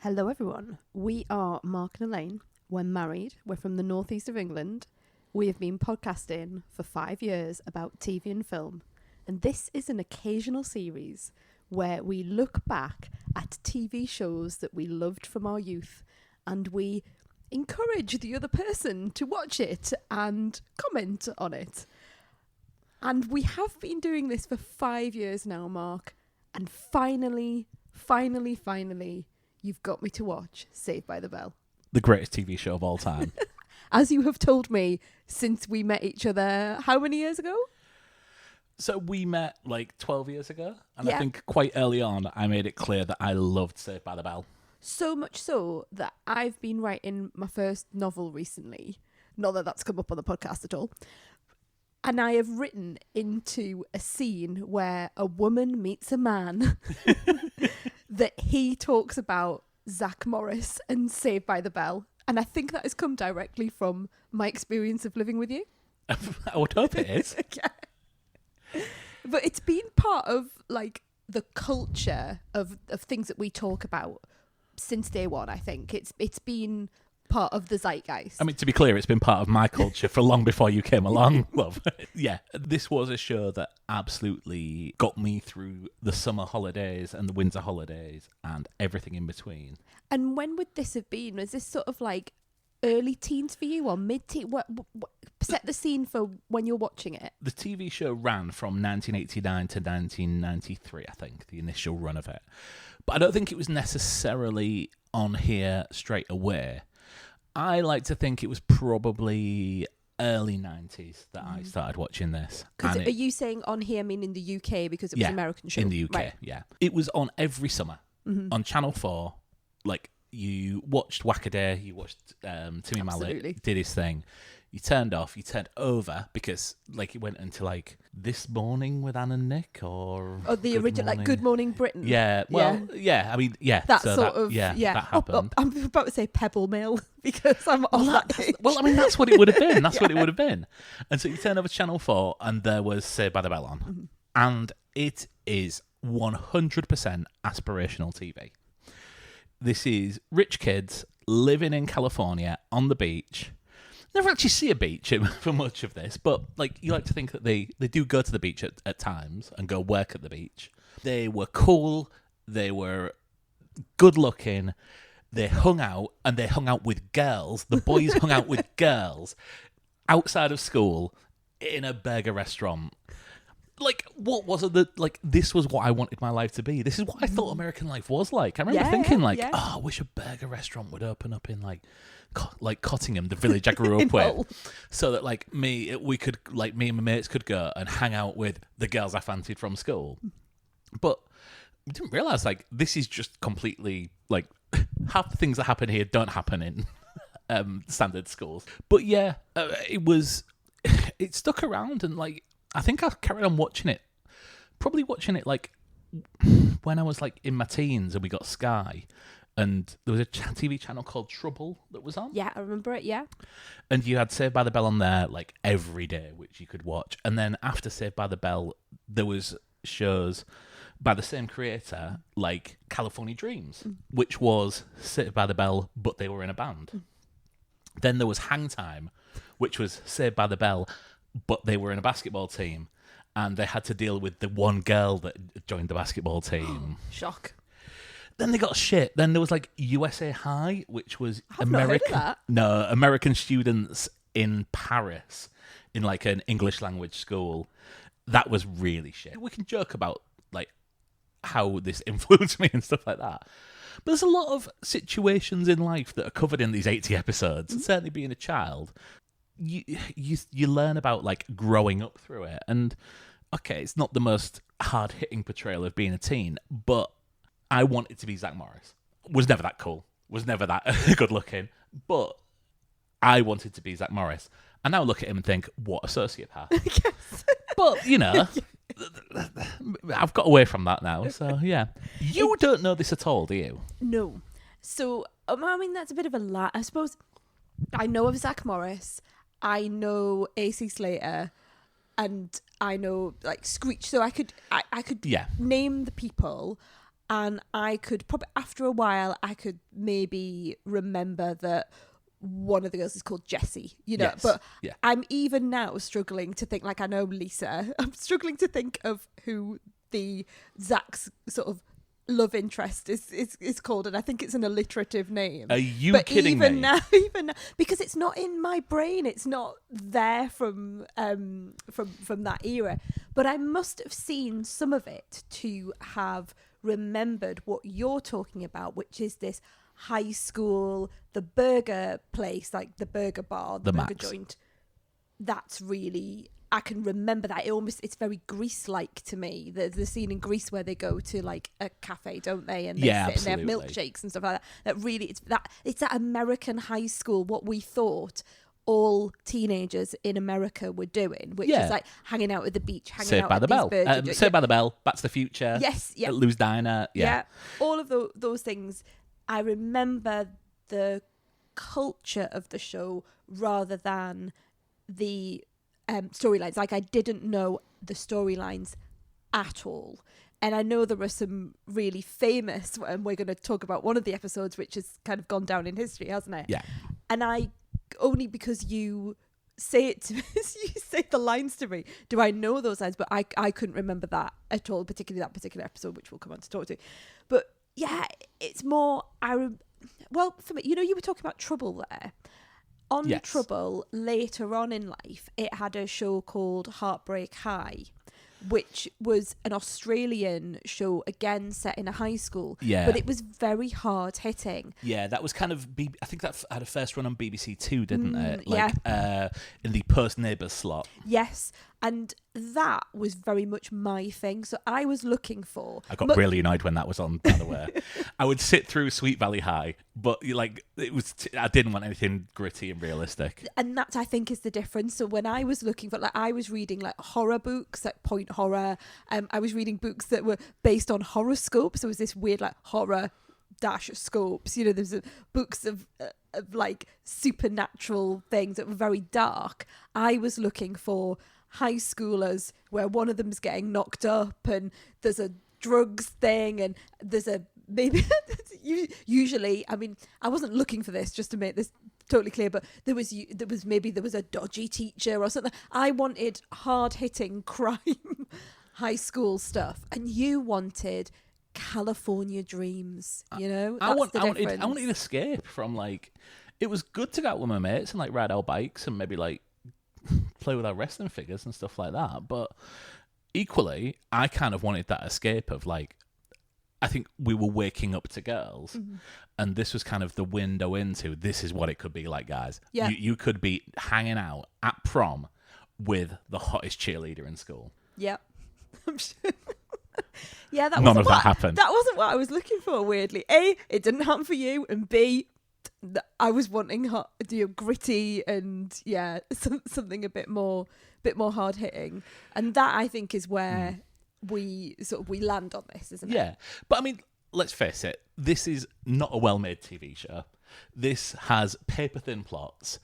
Hello everyone, we are Mark and Elaine. We're married, we're from the northeast of England. We have been podcasting for 5 years about TV and film, and this is an occasional series where we look back at TV shows that we loved from our youth and we encourage the other person to watch it and comment on it. And we have been doing this for 5 years now, Mark, and finally, you've got me to watch Saved by the Bell. The greatest TV show of all time. As you have told me since we met each other, how many years ago? So we met like 12 years ago. And Yeah. I think quite early on, I made it clear that I loved Saved by the Bell. So much so that I've been writing my first novel recently. Not that that's come up on the podcast at all. And I have written into a scene where a woman meets a man that he talks about Zach Morris and Saved by the Bell. And I think that has come directly from my experience of living with you. I would hope it is. Yeah. But it's been part of like the culture of things that we talk about since day one, I think. It's been part of the zeitgeist. I mean, to be clear, it's been part of my culture for long before you came along, love. Yeah, this was a show that absolutely got me through the summer holidays and the winter holidays and everything in between. And when would this have been? Was this sort of like early teens for you or mid-teen? What set the scene for when you're watching it? The TV show ran from 1989 to 1993, I think, the initial run of it. But I don't think it was necessarily on here straight away. I like to think it was probably early 90s that I started watching this. Are you saying on here meaning the UK because it was an American show? In the UK, right. yeah. It was on every summer on Channel 4. Like, you watched Wackaday, you watched Timmy Mallet did his thing. You turned off, you turned over because like it went into like This Morning with Anne and Nick or the original like Good Morning Britain. Yeah, well, yeah. I mean, yeah. That so sort of, yeah. That happened. I'm about to say Pebble Mill because I'm on that age. Well, I mean, that's what it would have been. That's what it would have been. And so you turn over Channel 4 and there was Saved by the Bell on. Mm-hmm. And it is 100% aspirational TV. This is rich kids living in California on the beach. Never actually see a beach for much of this, but like you like to think that they do go to the beach at times and go work at the beach. They were cool, they were good looking, they hung out with girls. The boys hung out with girls outside of school in a burger restaurant. Like, what was it that, like, this was what I wanted my life to be. This is what I thought American life was like. I remember thinking, oh, I wish a burger restaurant would open up in, like Cottingham, the village I grew up with. So that, like, me and my mates could go and hang out with the girls I fancied from school. But we didn't realise, like, this is just completely, like, half the things that happen here don't happen in standard schools. But, yeah, it stuck around and, like, I think I carried on watching it. Probably watching it like when I was like in my teens and we got Sky and there was a TV channel called Trouble that was on. Yeah, I remember it, yeah. And you had Saved by the Bell on there like every day, which you could watch. And then after Saved by the Bell, there was shows by the same creator like California Dreams, which was Saved by the Bell, but they were in a band. Then there was Hang Time, which was Saved by the Bell, but they were in a basketball team and they had to deal with the one girl that joined the basketball team. Shock. Then they got shit. Then there was like USA High, which was American students in Paris in like an English language school. That was really shit. We can joke about like how this influenced me and stuff like that. But there's a lot of situations in life that are covered in these 80 episodes. And certainly being a child, you learn about like growing up through it, and okay, it's not the most hard hitting portrayal of being a teen, but I wanted to be Zach Morris. Was never that cool, was never that good looking, but I wanted to be Zach Morris. And now look at him and think, what a sociopath. Yes. But you know, I've got away from that now. So yeah, you don't know this at all, do you? No. So I mean, that's a bit of a lie. I suppose I know of Zach Morris. I know AC Slater, and I know like Screech. So I could name the people, And I could probably, after a while, I could maybe remember that one of the girls is called Jessie, you know, Yes. but Yeah. I'm even now struggling to think, like, I know Lisa, I'm struggling to think of who the Zach's sort of love interest is called, and I think it's an alliterative name. Are you but kidding even me? now, because it's not in my brain, it's not there from that era. But I must have seen some of it to have remembered what you're talking about, which is this high school, the burger place, like the burger bar, the burger Max. joint. That's really, I can remember that. It's very Grease-like to me. The scene in Grease where they go to like a cafe, don't they? And they sit and they have milkshakes and stuff like that. That really, it's that American high school, what we thought all teenagers in America were doing, which is like hanging out at the beach, hanging Saved out by at the these Bell. birds. Saved by the Bell. Back to the Future. Yes, yeah. Lou's Diner. Yeah. All of those things. I remember the culture of the show rather than the storylines. Like, I didn't know the storylines at all. And I know there were some really famous, and we're going to talk about one of the episodes, which has kind of gone down in history, hasn't it? Yeah. And I, only because you say it to me, you say the lines to me, do I know those lines? But I couldn't remember that at all, particularly that particular episode, which we'll come on to talk to. But yeah, it's more, well, for me, you know, you were talking about Trouble there. On Yes. Trouble, later on in life, it had a show called Heartbreak High, which was an Australian show, again set in a high school. Yeah. But it was very hard hitting. Yeah, that was kind of, I think that had a first run on BBC Two, didn't it? Yeah. In the Post Neighbours slot. Yes. And that was very much my thing. So I was looking for... I got really annoyed when that was on, by the way. I would sit through Sweet Valley High, but like it was, I didn't want anything gritty and realistic. And that, I think, is the difference. So when I was looking for, like, I was reading like horror books, like Point Horror. I was reading books that were based on horoscopes. There was this weird like horror scopes. You know, there's books of like supernatural things that were very dark. I was looking for high schoolers where one of them's getting knocked up and there's a drugs thing and there's a maybe usually, I mean, I wasn't looking for this, just to make this totally clear, but there was a dodgy teacher or something. I wanted hard hitting crime high school stuff, and you wanted California dreams, you know. I wanted an escape from, like, it was good to go out with my mates and like ride our bikes and maybe like play with our wrestling figures and stuff like that, but equally I kind of wanted that escape of, like, I think we were waking up to girls, and this was kind of the window into, this is what it could be like, guys. Yeah. You could be hanging out at prom with the hottest cheerleader in school. Yep. I'm sure. Yeah, None of that happened. That wasn't what I was looking for, weirdly. A, it didn't happen for you, and B, I was wanting gritty and something a bit more hard hitting, and that, I think, is where we land on this, isn't it? Yeah, but I mean, let's face it, this is not a well-made TV show. This has paper-thin plots,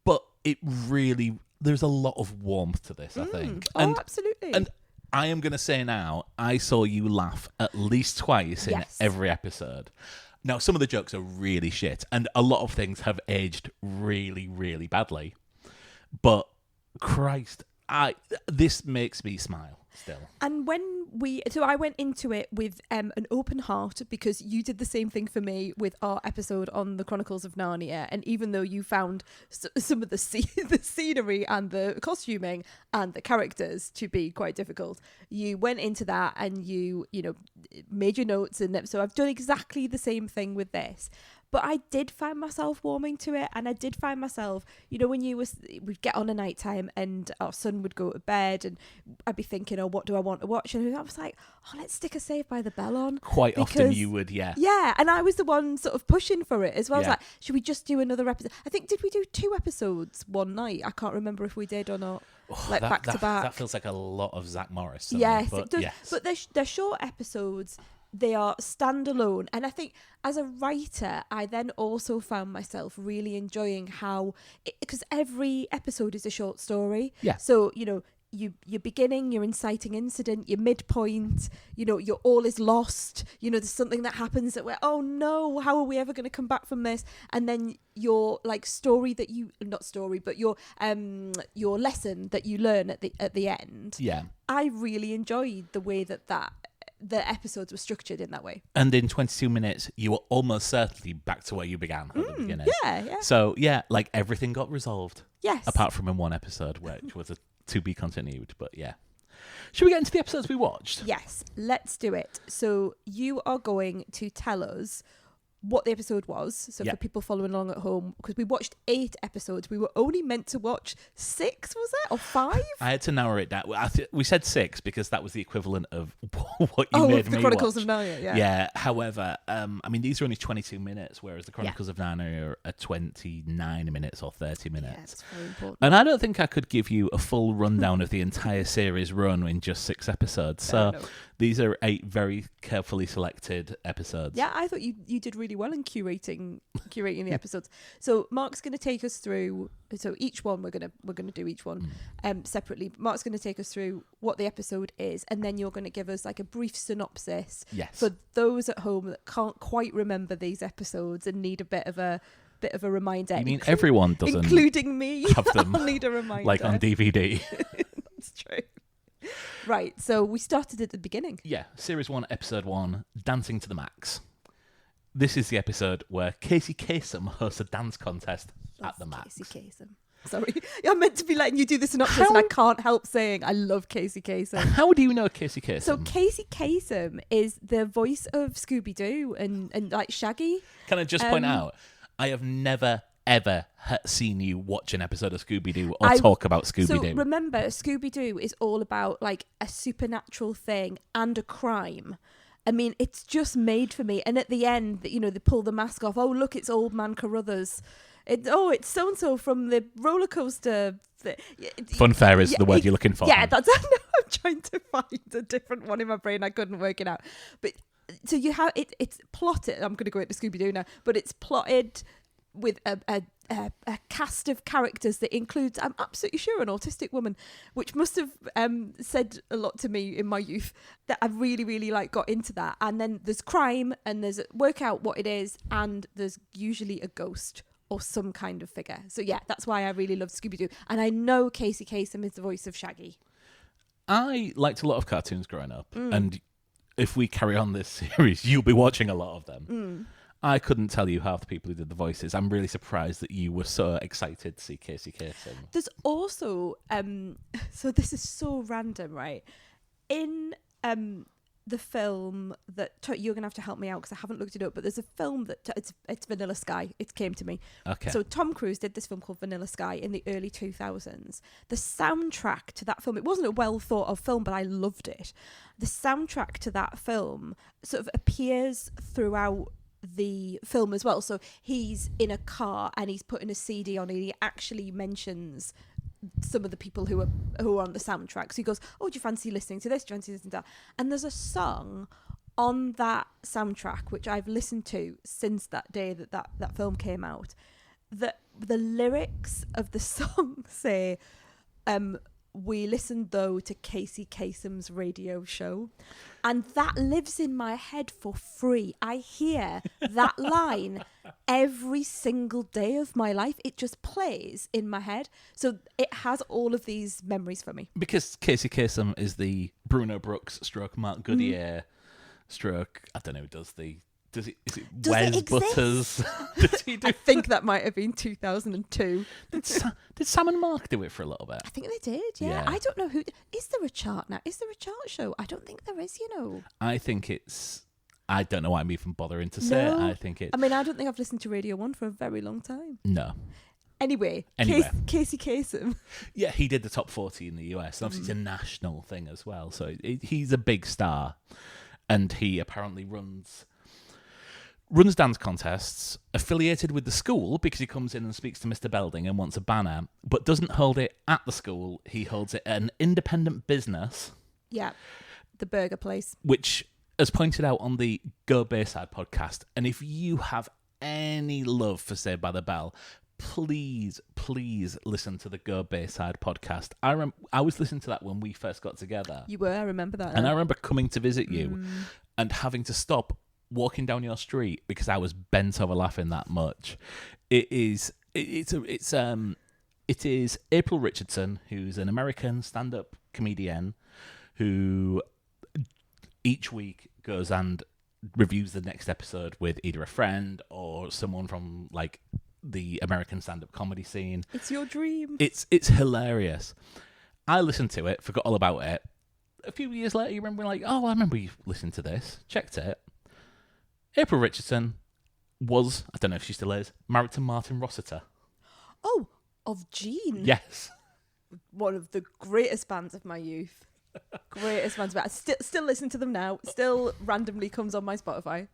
but it really, there's a lot of warmth to this, I think. Absolutely. And I am going to say now, I saw you laugh at least twice in every episode. Now, some of the jokes are really shit, and a lot of things have aged really, really badly. But Christ, this makes me smile still. And I went into it with an open heart, because you did the same thing for me with our episode on the Chronicles of Narnia. And even though you found some of the scenery and the costuming and the characters to be quite difficult, you went into that and you made your notes. And so I've done exactly the same thing with this. But I did find myself warming to it, and I did find myself, when we'd get on a night time and our son would go to bed, and I'd be thinking, oh, what do I want to watch? And I was like, oh, let's stick a Saved by the Bell on. Quite often you would, yeah. Yeah, and I was the one sort of pushing for it as well. Yeah. I was like, should we just do another episode? I think, did we do 2 episodes one night? I can't remember if we did or not. Back to back. That feels like a lot of Zach Morris. Yes, but it does. Yes. But they're short episodes. They are standalone. And I think as a writer, I then also found myself really enjoying how, because every episode is a short story. Yeah. So, you're beginning, your inciting incident, your midpoint, your all is lost, there's something that happens that we're, oh no, how are we ever going to come back from this? And then your like story that not story, but your lesson that you learn at the end. Yeah. I really enjoyed the way that the episodes were structured in that way. And in 22 minutes, you were almost certainly back to where you began at the beginning. Yeah. So, yeah, like everything got resolved. Yes. Apart from in one episode, which was a to be continued. But yeah. Should we get into the episodes we watched? Yes, let's do it. So you are going to tell us what the episode was. So for people following along at home, because we watched 8 episodes, we were only meant to watch 6, was it? Or 5? I had to narrow it down. We said 6 because that was the equivalent of what you made me the Chronicles watch. of Narnia, yeah. Yeah, however, these are only 22 minutes, whereas the Chronicles of Narnia are 29 minutes or 30 minutes. Yeah, it's very important. And I don't think I could give you a full rundown of the entire series run in just 6 episodes. So these are 8 very carefully selected episodes. Yeah, I thought you did really well in curating the episodes. So Mark's going to take us through. So each one we're gonna do each one separately. Mark's going to take us through what the episode is, and then you're going to give us like a brief synopsis for those at home that can't quite remember these episodes and need a bit of a reminder. You mean everyone doesn't, including me, have them? I'll need a reminder, like on DVD. That's true. Right, so we started at the beginning. Yeah, Series 1, Episode 1, Dancing to the Max. This is the episode where Casey Kasem hosts a dance contest at the Max. Casey Kasem. Sorry, I'm meant to be letting you do the synopsis, and I can't help saying I love Casey Kasem. How do you know Casey Kasem? So Casey Kasem is the voice of Scooby-Doo and like Shaggy. Can I just point out, I have never ever seen you watch an episode of Scooby-Doo or talk about Scooby-Doo. So remember, Scooby-Doo is all about like a supernatural thing and a crime. I mean, it's just made for me. And at the end, they pull the mask off. Oh, look, it's Old Man Carruthers. It's so-and-so from the roller coaster. Funfair is the word you're looking for. Yeah, I'm trying to find a different one in my brain. I couldn't work it out. But so you have it's plotted. I'm going to go into Scooby-Doo now. But it's plotted with a cast of characters that includes, I'm absolutely sure, an autistic woman, which must have said a lot to me in my youth, that I really, really got into that. And then there's crime, and there's work out what it is, and there's usually a ghost or some kind of figure. So yeah, that's why I really love Scooby-Doo. And I know Casey Kasem is the voice of Shaggy. I liked a lot of cartoons growing up, and if we carry on this series, you'll be watching a lot of them. I couldn't tell you half the people who did the voices. I'm really surprised that you were so excited to see Casey Kasem. There's also, so this is so random, right? In the film that you're gonna have to help me out because I haven't looked it up, but there's a film that it's Vanilla Sky. It came to me. Okay. So Tom Cruise did this film called Vanilla Sky in the early 2000s. The soundtrack to that film, it wasn't a well thought of film, but I loved it. The soundtrack to that film sort of appears throughout the film as well. So he's in a car and he's putting a CD on, and he actually mentions some of the people who are on the soundtrack. So he goes, oh, do you fancy listening to this? Do you fancy listening to that? And there's a song on that soundtrack which I've listened to since that day that film came out, that the lyrics of the song say, we listened though to Casey Kasem's radio show, and that lives in my head for free. I hear that line every single day of my life. It just plays in my head, so it has all of these memories for me. Because Casey Kasem is the Bruno Brooks stroke Mark Goodyear stroke, I don't know, is it Wes Butters? Does he do? I think that might have been 2002. Did Sam and Mark do it for a little bit? I think they did, yeah. I don't know who... Is there a chart now? Is there a chart show? I don't think there is, I think it's... I don't know why I'm even bothering to say it. I think it's... I mean, I don't think I've listened to Radio 1 for a very long time. No. Anyway. Casey Kasem. Yeah, he did the top 40 in the US. And obviously it's a national thing as well. So he's a big star. And he apparently runs dance contests affiliated with the school, because he comes in and speaks to Mr. Belding and wants a banner, but doesn't hold it at the school. He holds it at an independent business. Yeah, the burger place. Which, as pointed out on the Go Bayside podcast, and if you have any love for Saved by the Bell, please listen to the Go Bayside podcast. I was listening to that when we first got together. You were, I remember that. And I remember coming to visit you and having to stop walking down your street because I was bent over laughing that much. It is April Richardson, who's an American stand-up comedian who each week goes and reviews the next episode with either a friend or someone from like the American stand-up comedy scene. It's your dream. It's hilarious. I listened to it, forgot all about it. A few years later, you remember like, oh, I remember you listened to this, checked it. April Richardson was, I don't know if she still is, married to Martin Rossiter. Oh, of Gene. Yes. One of the greatest bands of my youth. Greatest bands. I still listen to them now. Still randomly comes on my Spotify.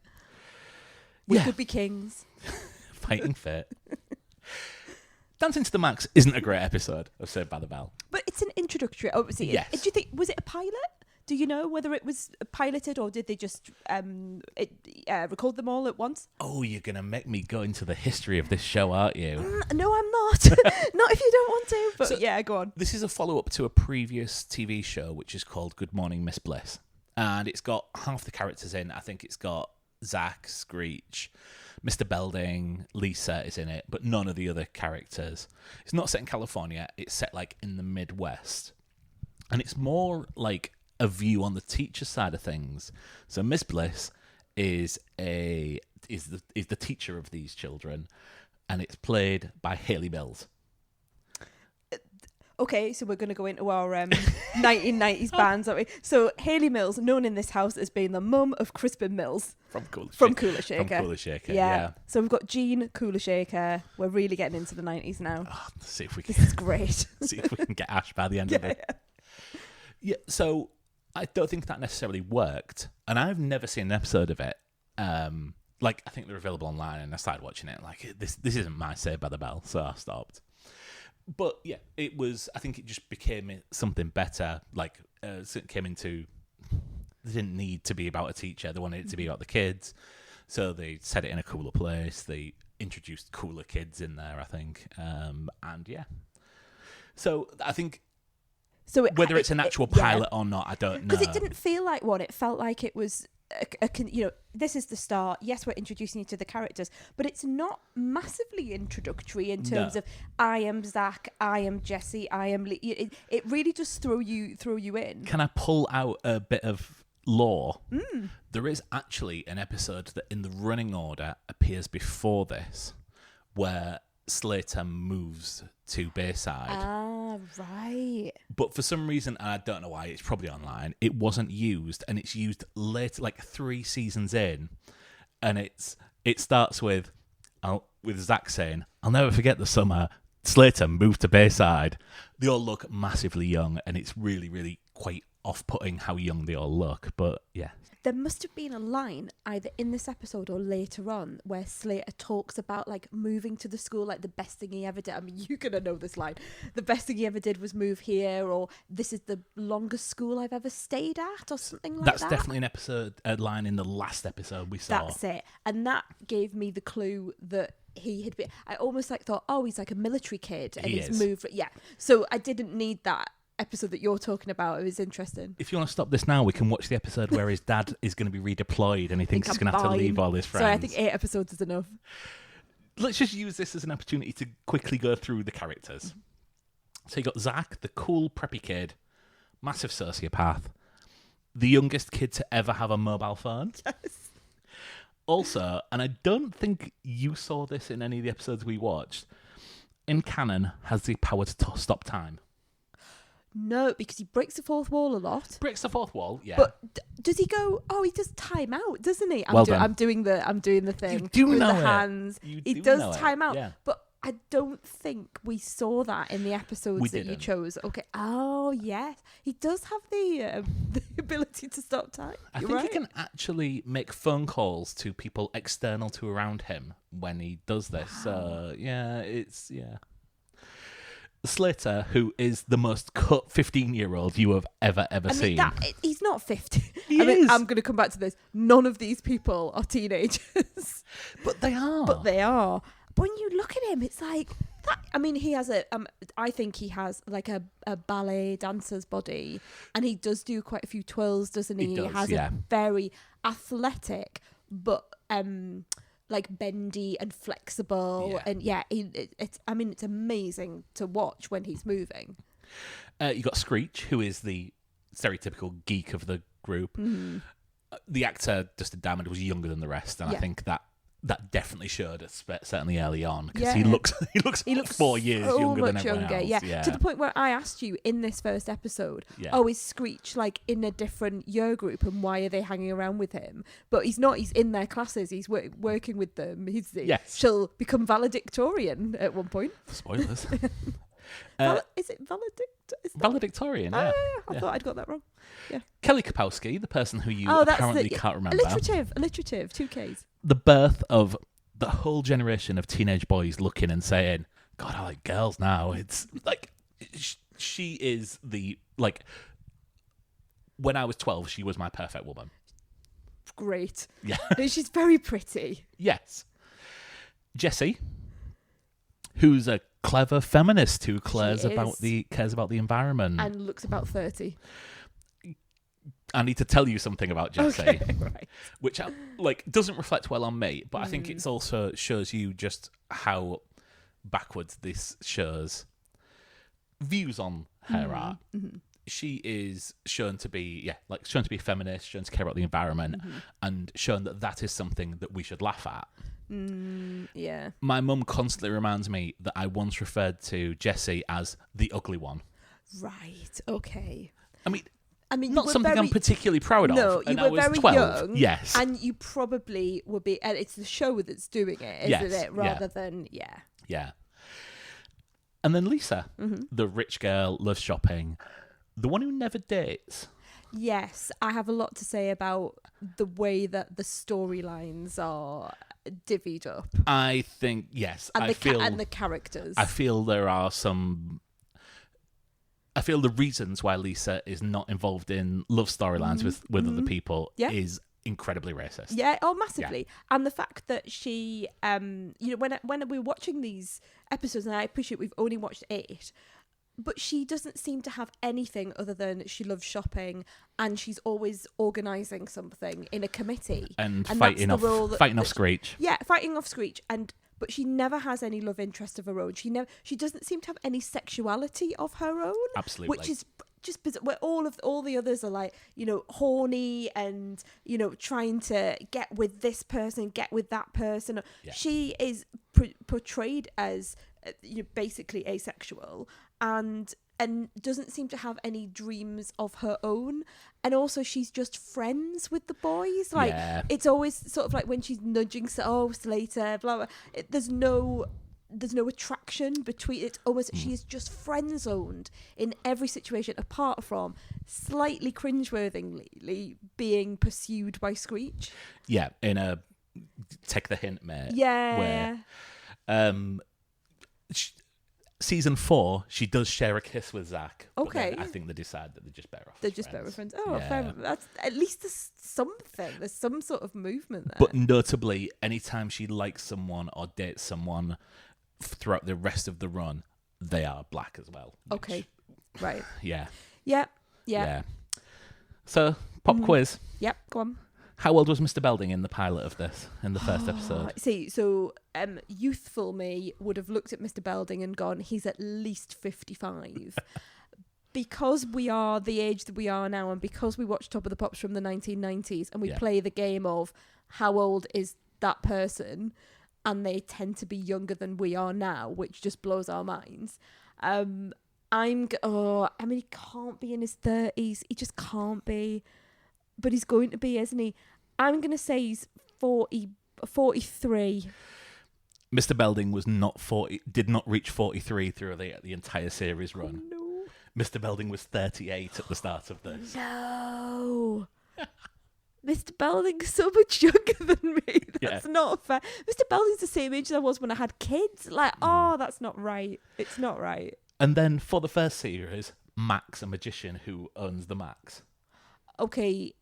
We could be kings. Fighting fit. Dancing to the Max isn't a great episode of Saved by the Bell. But it's an introductory. Oh, Yes. Do you think, was it a pilot? Do you know whether it was piloted or did they just record them all at once? Oh, you're going to make me go into the history of this show, aren't you? No, I'm not. Not if you don't want to. But yeah, go on. This is a follow-up to a previous TV show, which is called Good Morning, Miss Bliss. And it's got half the characters in. I think it's got Zach, Screech, Mr. Belding, Lisa is in it, but none of the other characters. It's not set in California. It's set like in the Midwest. And it's more like a view on the teacher side of things. So Miss Bliss is the teacher of these children, and it's played by Hayley Mills. Okay, so we're going to go into our 1990s bands, aren't we? So Hayley Mills, known in this house as being the mum of Crispin Mills. From Cooler Shaker. From Cooler Shaker, yeah. So we've got Gene, Cooler Shaker. We're really getting into the 90s now. Oh, see if we can. This is great. See if we can get Ash by the end of it. Yeah, so I don't think that necessarily worked, and I've never seen an episode of it. Like, I think they're available online, and I started watching it. Like, this isn't my Saved by the Bell, so I stopped. But yeah, it was. I think it just became something better. Like, it came into. They didn't need to be about a teacher; they wanted it to be about the kids. So they set it in a cooler place. They introduced cooler kids in there, I think, and yeah. So I think. So whether it's an actual pilot or not, I don't know. Because it didn't feel like one. It felt like it was, this is the start. Yes, we're introducing you to the characters, but it's not massively introductory in terms of I am Zach, I am Jessie, I am Lee. It really just throw you in. Can I pull out a bit of lore? There is actually an episode that in the running order appears before this, where Slater moves to Bayside. Ah, right. But for some reason, and I don't know why, it's probably online, it wasn't used, and it's used later, like 3 seasons in, and it starts with Zach saying, "I'll never forget the summer Slater moved to Bayside." They all look massively young, and it's really, really quite off-putting how young they all look, but yeah. There must have been a line either in this episode or later on where Slater talks about like moving to the school, like the best thing he ever did. I mean, you're going to know this line. The best thing he ever did was move here, or this is the longest school I've ever stayed at, or something like that. That's definitely a line in the last episode we saw. That's it. And that gave me the clue that he had been, I almost like thought, oh, he's like a military kid and he's moved. Yeah. So I didn't need that episode that you're talking about. It was interesting. If you want to stop this now, we can watch the episode where his dad is going to be redeployed and he thinks he's going to have to leave all his friends. So I think 8 episodes is enough. Let's just use this as an opportunity to quickly go through the characters. So you got Zach, the cool preppy kid, massive sociopath, the youngest kid to ever have a mobile phone. Yes. Also, and I don't think you saw this in any of the episodes we watched, in canon has the power to stop time. No, because he breaks the fourth wall a lot. Breaks the fourth wall, yeah. But does he go? Oh, he does time out, doesn't he? I'm doing the thing. You do with know the it. hands. He does time out. Yeah. But I don't think we saw that in the episodes that you chose. Okay. Oh yes, he does have the ability to stop time. I think he can actually make phone calls to people external to around him when he does this. Wow. So Slater, who is the most cut 15-year-old you have ever seen. He's not 50. He is. I'm going to come back to this. None of these people are teenagers. But they are. But when you look at him, it's like that. I mean, he has I think he has like a ballet dancer's body, and he does do quite a few twirls, doesn't he? He does, has yeah. a very athletic, but like bendy and flexible, Yeah. and it's amazing to watch when he's moving. You got Screech, who is the stereotypical geek of the group. The actor Dustin Diamond was younger than the rest, and I think that definitely showed us, certainly early on, because he looks 4 years so younger than much everyone younger, else. yeah. To the point where I asked you in this first episode, is Screech like in a different year group, and why are they hanging around with him? But he's not. He's in their classes. He's working with them. She'll become valedictorian at one point. Spoilers. Is it valedictorian? Yeah. I thought I'd got that wrong. Yeah. Kelly Kapowski, the person who you apparently can't remember. Alliterative, 2 Ks. The birth of the whole generation of teenage boys looking and saying, God, I like girls now. It's like, she is the, like, when I was 12, she was my perfect woman. Great. Yeah. She's very pretty. Yes. Jessie, who's a clever feminist who cares about the environment. And looks about 30. I need to tell you something about Jessie, okay, right. which doesn't reflect well on me, but I think it's also shows you just how backwards this show's views on her are. Mm-hmm. She is shown to be a feminist, shown to care about the environment, and shown that is something that we should laugh at. Yeah. My mum constantly reminds me that I once referred to Jessie as the ugly one. Right. Okay. I mean, not something I'm particularly proud of. No, you were very 12. young. Yes. And you probably would be, and it's the show that's doing it, isn't it? Rather than, Yeah. And then Lisa, the rich girl, loves shopping, the one who never dates. Yes, I have a lot to say about the way that the storylines are divvied up. I think, yes. And the characters. I feel there are some... I feel the reasons why Lisa is not involved in love storylines with other people is incredibly racist. Yeah, massively. Yeah. And the fact that she, when we were watching these episodes, and I appreciate we've only watched 8, but she doesn't seem to have anything other than she loves shopping, and she's always organising something in a committee and fighting off Screech. Yeah, fighting off Screech, but she never has any love interest of her own. She doesn't seem to have any sexuality of her own. Absolutely. Which is just bizarre, where all the others are like, horny and, trying to get with this person, get with that person. Yeah. She is portrayed as basically asexual and doesn't seem to have any dreams of her own. And also she's just friends with the boys. Like, it's always sort of like when she's nudging, Slater, blah, blah. There's no attraction between it. Almost she is just friend zoned in every situation, apart from slightly cringeworthily being pursued by Screech. Yeah, in a take the hint, mate. Yeah. Where, season 4, she does share a kiss with Zach. Okay. I think they decide that they're just better off. They're just better friends. Oh, fair enough. That's, at least there's something. There's some sort of movement there. But notably, anytime she likes someone or dates someone throughout the rest of the run, they are black as well. Okay. Right. Yeah. Yeah. So, pop quiz. Yep, go on. How old was Mr. Belding in the pilot of this, in the first episode? See, so youthful me would have looked at Mr. Belding and gone, he's at least 55. Because we are the age that we are now, and because we watch Top of the Pops from the 1990s, and we play the game of how old is that person, and they tend to be younger than we are now, which just blows our minds. He can't be in his 30s. He just can't be. But he's going to be, isn't he? I'm going to say he's 43. Mr. Belding was not 40, did not reach 43 through the entire series run. Oh, no. Mr. Belding was 38 at the start of this. No. Mr. Belding's so much younger than me. That's not fair. Mr. Belding's the same age as I was when I had kids. Like, that's not right. It's not right. And then for the first series, Max, a magician who owns the Max. Okay.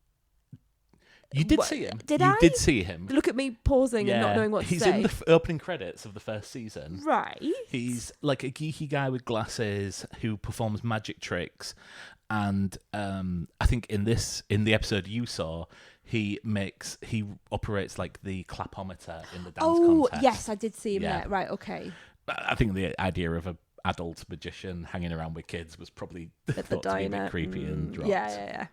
You did see him. Did you I? did see him. Look at me pausing and not knowing what to He's say. in the opening credits of the first season. Right. He's like a geeky guy with glasses who performs magic tricks. And I think in the episode you saw, he operates like the clapometer in the dance contest. Oh, yes, I did see him Yeah. there. Right, okay. I think the idea of an adult magician hanging around with kids was probably At the thought to be a diner. bit creepy and dropped. Yeah.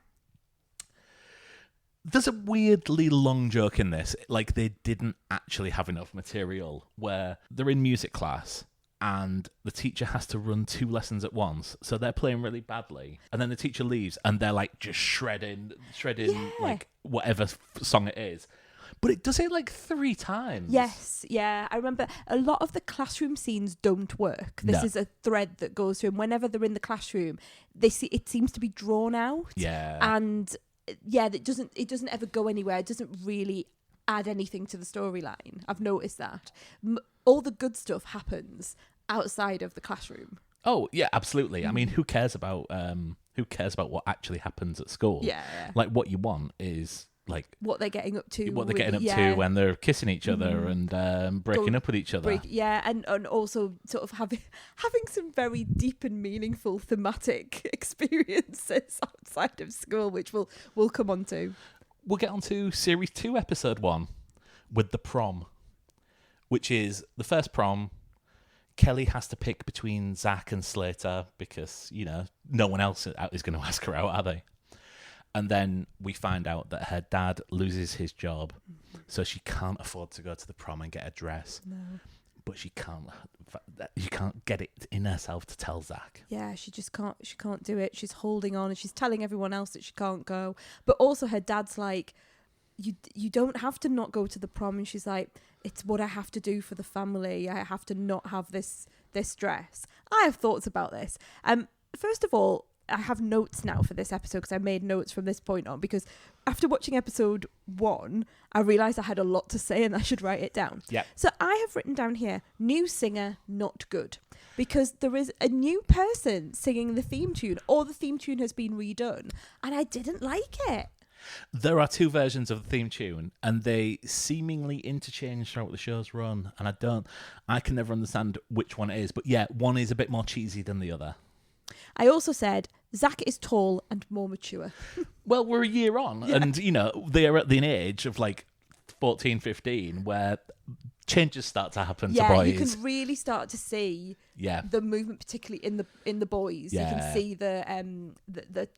There's a weirdly long joke in this, like they didn't actually have enough material, where they're in music class and the teacher has to run 2 lessons at once, so they're playing really badly, and then the teacher leaves and they're like just shredding like whatever song it is, but it does it like 3 times. Yes, yeah. I remember a lot of the classroom scenes don't work. This is a thread that goes through, and whenever they're in the classroom, it seems to be drawn out. Yeah. And it doesn't ever go anywhere. It doesn't really add anything to the storyline. I've noticed that. All the good stuff happens outside of the classroom. Oh yeah, absolutely. I mean, who cares about what actually happens at school? Yeah. Like what you want is like what they're getting up to. What they're getting up to when they're kissing each other and breaking up with each other. And also sort of having some very deep and meaningful thematic experiences outside of school, which we'll come on to. We'll get on to Series 2, Episode 1, with the prom, which is the first prom. Kelly has to pick between Zach and Slater because, no one else is going to ask her out, are they? And then we find out that her dad loses his job, so she can't afford to go to the prom and get a dress. No. But she can't get it in herself to tell Zach. Yeah, she just can't. She can't do it. She's holding on, and she's telling everyone else that she can't go. But also, her dad's like, "You don't have to not go to the prom." And she's like, "It's what I have to do for the family. I have to not have this dress." I have thoughts about this. First of all, I have notes now for this episode because I made notes from this point on, because after watching episode 1, I realised I had a lot to say and I should write it down. Yeah. So I have written down here, new singer, not good. Because there is a new person singing the theme tune, or the theme tune has been redone, and I didn't like it. There are 2 versions of the theme tune, and they seemingly interchange throughout the show's run, and I can never understand which one it is, but yeah, one is a bit more cheesy than the other. I also said, Zach is tall and more mature. Well, we're a year on, and, they're at the age of, 14, 15, where changes start to happen to boys. You can really start to see the movement, particularly in the boys. Yeah. You can see the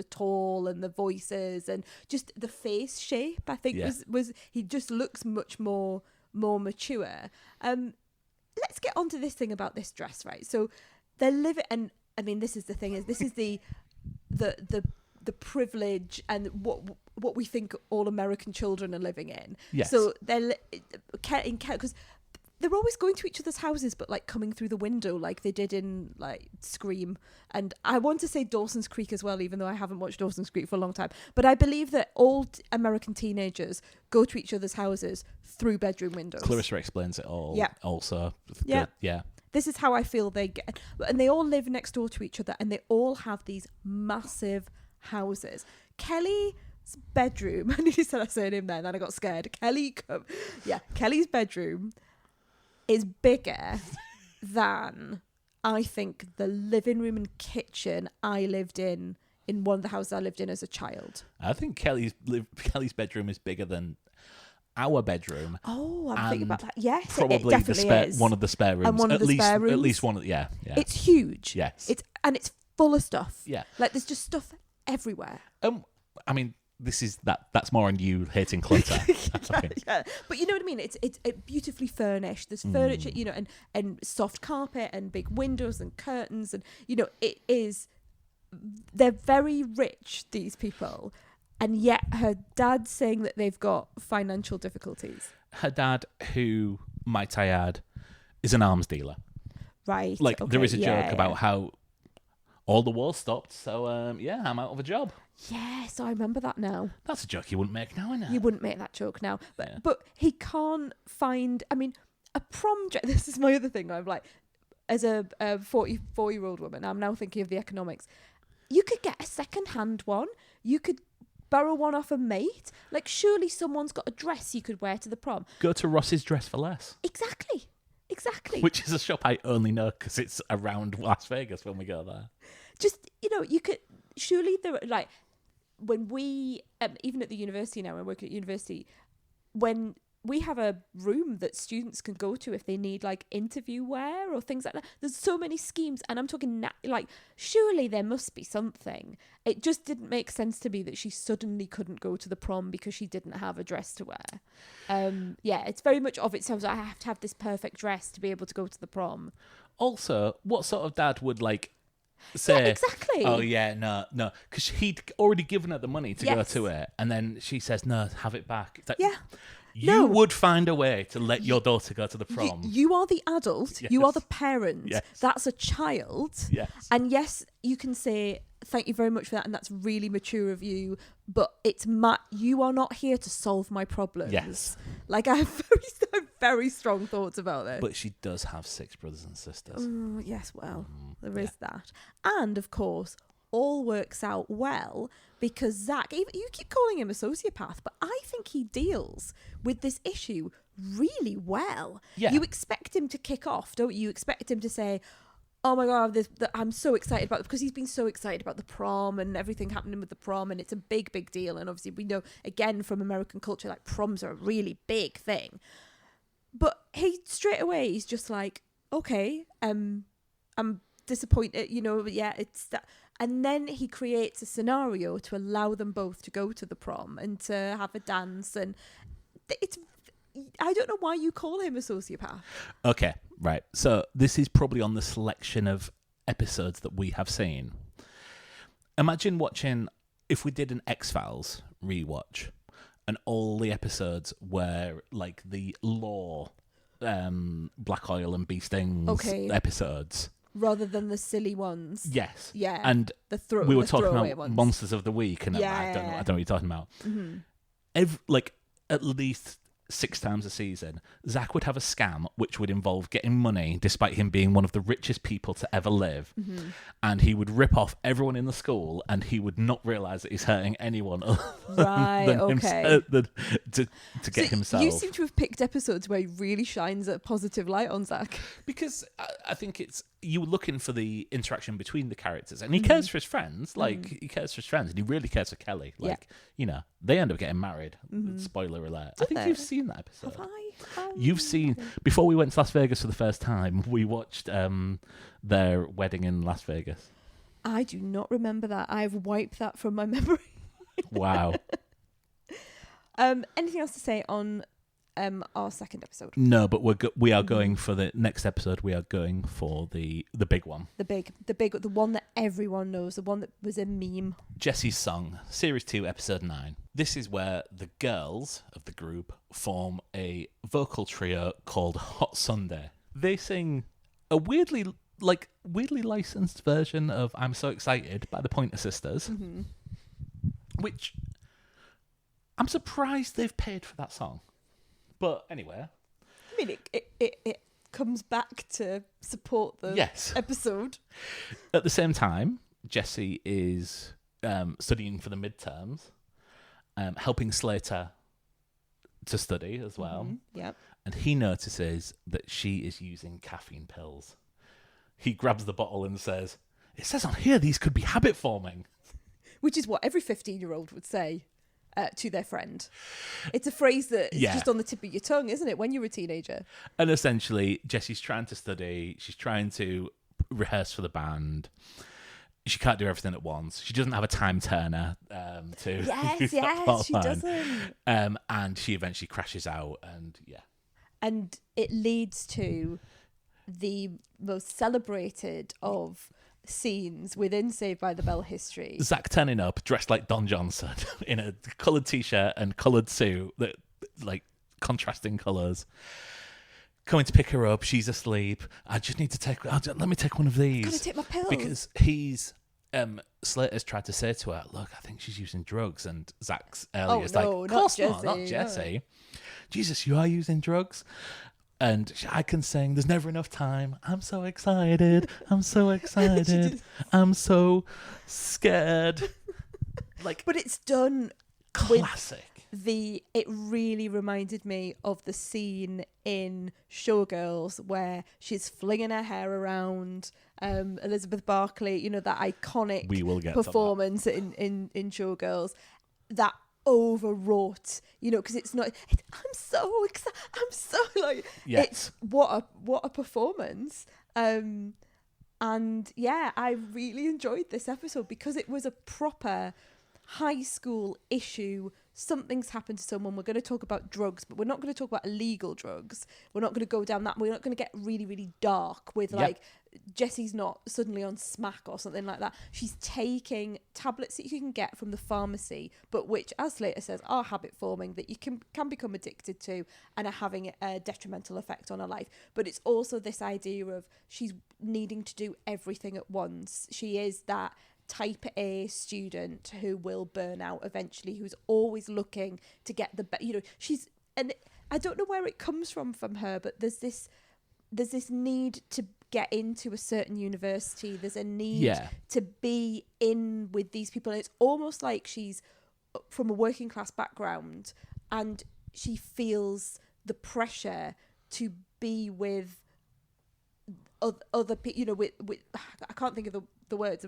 tall and the voices and just the face shape. I think was he just looks much more mature. Let's get onto this thing about this dress, right? So they're living, and I mean, this is the thing: this is the privilege and what we think all American children are living in. Yes. So they're because they're always going to each other's houses, but coming through the window like they did in Scream. And I want to say Dawson's Creek as well, even though I haven't watched Dawson's Creek for a long time. But I believe that all American teenagers go to each other's houses through bedroom windows. Clarissa explains it all. Yeah. Also. Yeah. Yeah. This is how I feel they get, and they all live next door to each other, and they all have these massive houses. Kelly's bedroom, I nearly said I said him there, and then I got scared. Kelly's bedroom is bigger than I think the living room and kitchen I lived in one of the houses I lived in as a child. I think Kelly's bedroom is bigger than our bedroom. Oh, I'm thinking about that. Yes, probably it definitely is. One of the spare rooms. And one of the spare rooms. At least one. Yeah. It's huge. Yes. It's full of stuff. Yeah. There's just stuff everywhere. I mean, that's more on you hating clutter. Yeah. But you know what I mean? It's beautifully furnished. There's furniture, and soft carpet and big windows and curtains, and it is. They're very rich, these people. And yet her dad's saying that they've got financial difficulties. Her dad, who, might I add, is an arms dealer. Right. There is a joke about how all the war stopped, so, I'm out of a job. Yes, I remember that now. That's a joke you wouldn't make now, isn't it? You wouldn't make that joke now. But he can't find... I mean, a prom dress... This is my other thing. I'm like, as a 44-year-old woman, I'm now thinking of the economics. You could get a second-hand one. You could borrow one off a mate. Like, surely someone's got a dress you could wear to the prom. Go to Ross's Dress for Less. Exactly. Which is a shop I only know because it's around Las Vegas when we go there. Just, you could, surely there, like, when we, even at the university now, I work at university, when we have a room that students can go to if they need, like, interview wear or things like that. There's so many schemes, and I'm talking, like, surely there must be something. It just didn't make sense to me that she suddenly couldn't go to the prom because she didn't have a dress to wear. Yeah, it's very much of itself. I have to have this perfect dress to be able to go to the prom. Also, what sort of dad would, like, say, yeah, exactly. Oh yeah, no, because he'd already given her the money to go Yes. to it, and then she says, "No, have it back." It's like, Yeah. you would find a way to let your daughter go to the prom. You are the adult. Yes. You are the parent. Yes. That's a child. Yes. And yes, you can say thank you very much for that, and that's really mature of you. But it's you are not here to solve my problems. Yes. Like, I have very strong thoughts about this. But she does have 6 brothers and sisters. Yes, well, there is that. And, of course, all works out well because Zach, you keep calling him a sociopath, but I think he deals with this issue really well. Yeah. You expect him to kick off, don't you? You expect him to say, oh my God, I'm so excited about it, because he's been so excited about the prom and everything happening with the prom, and it's a big, big deal. And obviously we know, again, from American culture, like, proms are a really big thing. But he straight away is just like, okay, I'm disappointed, yeah, it's that. And then he creates a scenario to allow them both to go to the prom and to have a dance. And I don't know why you call him a sociopath. Okay, right. So this is probably on the selection of episodes that we have seen. Imagine watching, if we did an X-Files rewatch, and all the episodes were like the law, Black Oil and Bee Stings episodes. Rather than the silly ones. Yes. Yeah. And we were talking about ones. Monsters of the Week, and I don't know what you're talking about. Mm-hmm. At least 6 times a season, Zach would have a scam which would involve getting money despite him being one of the richest people to ever live. Mm-hmm. And he would rip off everyone in the school, and he would not realise that he's hurting anyone than himself, to get himself. You seem to have picked episodes where he really shines a positive light on Zach. Because I think it's, you were looking for the interaction between the characters, and he cares for his friends. He cares for his friends, and he really cares for Kelly. They end up getting married. Spoiler alert. I think you've seen that episode. Have I? You've seen, before we went to Las Vegas for the first time, we watched their wedding in Las Vegas. I do not remember that. I've wiped that from my memory. Wow. Anything else to say on our second episode? No, but we are going for the next episode. We are going for the big one. The one that everyone knows, the one that was a meme. Jessie's Song, Series 2, Episode 9. This is where the girls of the group form a vocal trio called Hot Sunday. They sing a weirdly licensed version of I'm So Excited by the Pointer Sisters, which I'm surprised they've paid for that song. But anyway. I mean, it comes back to support the episode. At the same time, Jessie is studying for the midterms, helping Slater to study as well. Yep. And he notices that she is using caffeine pills. He grabs the bottle and says, "It says on here these could be habit forming." Which is what every 15-year-old would say to their friend. It's a phrase that is just on the tip of your tongue, isn't it, when you're a teenager? And essentially, Jessie's trying to study. She's trying to rehearse for the band. She can't do everything at once. She doesn't have a time turner to... Yes, she doesn't. And she eventually crashes out, and And it leads to the most celebrated of scenes within Saved by the Bell history. Zach turning up dressed like Don Johnson in a coloured t-shirt and coloured suit, that like contrasting colours. Coming to pick her up, she's asleep. I just need to let me take one of these. I've got to take my pills. Because Slater's tried to say to her, look, I think she's using drugs. And Zach's earlier is like, of course not Jessie. No. Jesus, you are using drugs? And I can sing, there's never enough time. I'm so excited. I'm so excited. I'm so scared. But it's done Classic. It really reminded me of the scene in Showgirls where she's flinging her hair around, Elizabeth Berkley, you know, that iconic We will get performance in Showgirls, that overwrought, you know, because I'm so excited, I'm so like, Yes. it's what a performance. And yeah, I really enjoyed this episode because it was a proper high school issue. Something's happened to someone. We're going to talk about drugs, but we're not going to talk about illegal drugs. We're not going to go down that. We're not going to get really, really dark with like Jessie's not suddenly on smack or something like that. She's taking tablets that you can get from the pharmacy, but which, as Slater says, are habit forming, that you can become addicted to and are having a detrimental effect on her life. But it's also this idea of she's needing to do everything at once. She is that type A student who will burn out eventually, who's always looking to get the best, you know, and I don't know where it comes from her, but there's this need to get into a certain university. There's a need to be in with these people. And it's almost like she's from a working class background and she feels the pressure to be with other people, you know, with I can't think of the words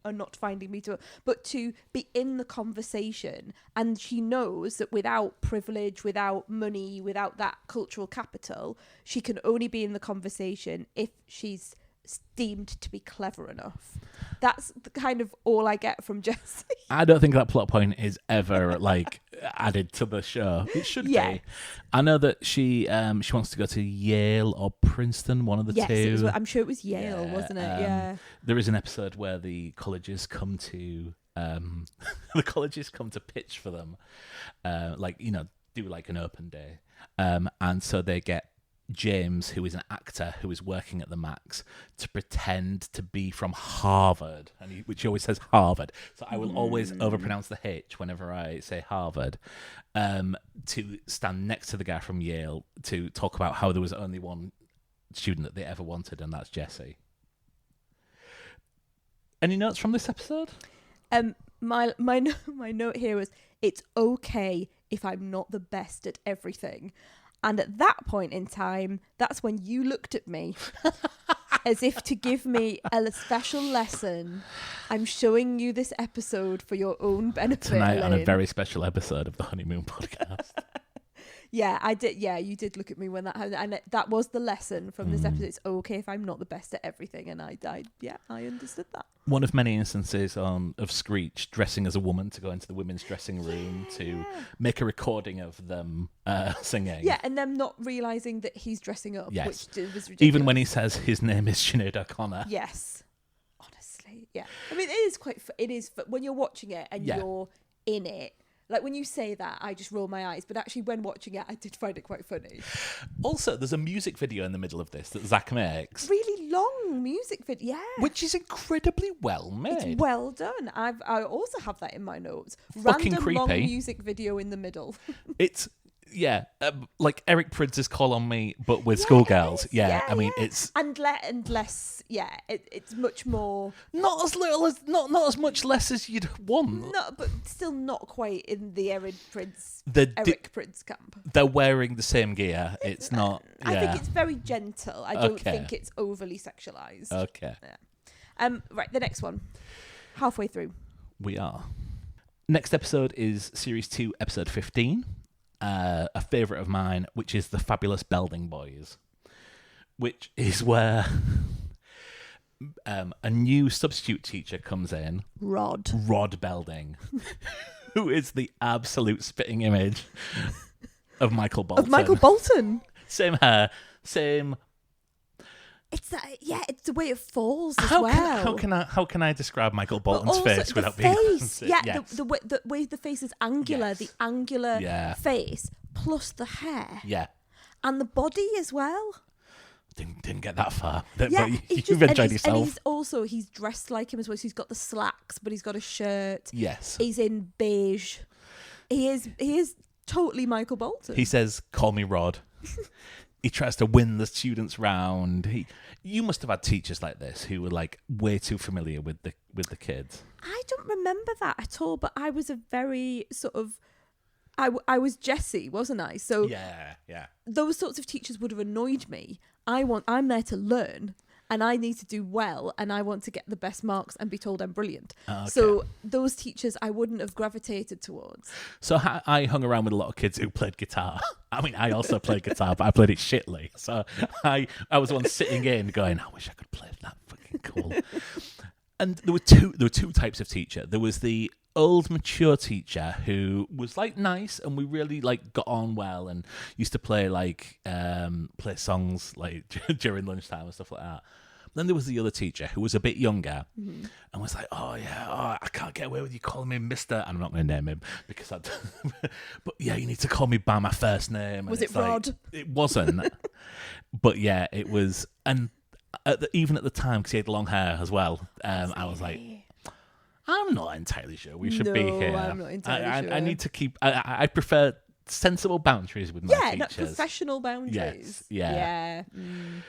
are not finding me to, but to be in the conversation. And she knows that without privilege, without money, without that cultural capital, she can only be in the conversation if she's deemed to be clever enough. That's the kind of all I get from Jessie. I don't think that plot point is ever like added to the show. It should be. I know that she wants to go to Yale or Princeton, one of the two. I'm sure it was Yale, wasn't it? Yeah. There is an episode where the colleges come to pitch for them, like, you know, do like an open day, and so they get James, who is an actor who is working at the Max, to pretend to be from Harvard, which he always says Harvard. So I will always overpronounce the H whenever I say Harvard, to stand next to the guy from Yale to talk about how there was only one student that they ever wanted, and that's Jessie. Any notes from this episode? My note here was, it's okay if I'm not the best at everything. And at that point in time, that's when you looked at me as if to give me a special lesson. I'm showing you this episode for your own benefit. Tonight Elaine. on a very special episode of the Honeymoon Podcast. Yeah, I did. Yeah, you did look at me when that happened. And that was the lesson from this episode. It's okay if I'm not the best at everything. And I understood that. One of many instances of Screech dressing as a woman to go into the women's dressing room to make a recording of them singing. Yeah, and them not realising that he's dressing up, which was ridiculous. Even when he says his name is Sinead O'Connor. Yes. Honestly, yeah. I mean, it is when you're watching it and you're in it. Like, when you say that, I just roll my eyes. But actually, when watching it, I did find it quite funny. Also, there's a music video in the middle of this that Zach makes. Really long music video, yeah. Which is incredibly well made. It's well done. I also have that in my notes. Fucking Random creepy. long music video in the middle. It's... Yeah, like Eric Prince's Call on Me, but with schoolgirls. Yeah, I mean, it's and less. Yeah, it's much more. Not as little as not as much less as you'd want. No, but still not quite in the Eric Prince camp. They're wearing the same gear. It's not. Yeah. I think it's very gentle. I don't think it's overly sexualized. Okay. Yeah. Right, the next one. Halfway through. We are. Next episode is Series 2, Episode 15. A favourite of mine, which is The Fabulous Belding Boys, which is where a new substitute teacher comes in. Rod Belding, who is the absolute spitting image of Michael Bolton. Same hair, same... It's it's the way it falls as well. How can I describe Michael Bolton's face without being? The way the face is angular, the angular face plus the hair, and the body as well. Didn't get that far. Yeah, but you've enjoyed yourself. And he's dressed like him as well. So he's got the slacks, but he's got a shirt. Yes, he's in beige. He is totally Michael Bolton. He says, "Call me Rod." He tries to win the students round. You must have had teachers like this who were like way too familiar with the kids. I don't remember that at all, but I was a very sort of... I was Jessie, wasn't I? So yeah. those sorts of teachers would have annoyed me. I'm there to learn, and I need to do well, and I want to get the best marks and be told I'm brilliant. Okay. So those teachers I wouldn't have gravitated towards. So I hung around with a lot of kids who played guitar. I mean, I also played guitar, but I played it shitly. So I was the one sitting in going, I wish I could play that. Fucking cool. And there were two types of teacher. There was the old mature teacher who was like nice, and we really like got on well, and used to play play songs like during lunchtime and stuff like that. Then there was the other teacher who was a bit younger, and was like, I can't get away with you calling me Mr. And I'm not going to name him because but yeah, you need to call me by my first name. Was it Rod? It wasn't. But yeah, it was. And even at the time, because he had long hair as well, I was like, I'm not entirely sure we should be here. I'm not entirely sure. I need to keep... I prefer sensible boundaries with my teachers. Not professional boundaries. Yes, yeah. Mm.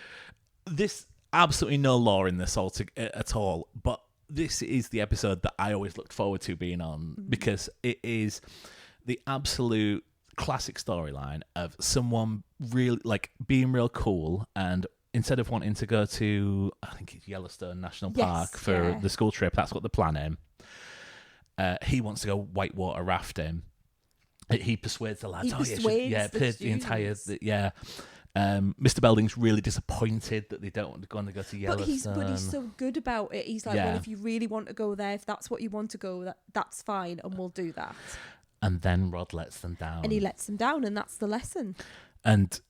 This... Absolutely no law in this at all, but this is the episode that I always looked forward to being on, because it is the absolute classic storyline of someone really like being real cool, and instead of wanting to go to, I think it's Yellowstone National Park for the school trip, that's what they're planning. He wants to go whitewater rafting. He persuades the lads. Pay the entire Mr. Belding's really disappointed that they don't want to go to Yellowstone. But he's so good about it. He's like, well, if you really want to go there, if that's what you want to go, that's fine, and we'll do that. And then Rod lets them down. And he lets them down, and that's the lesson. And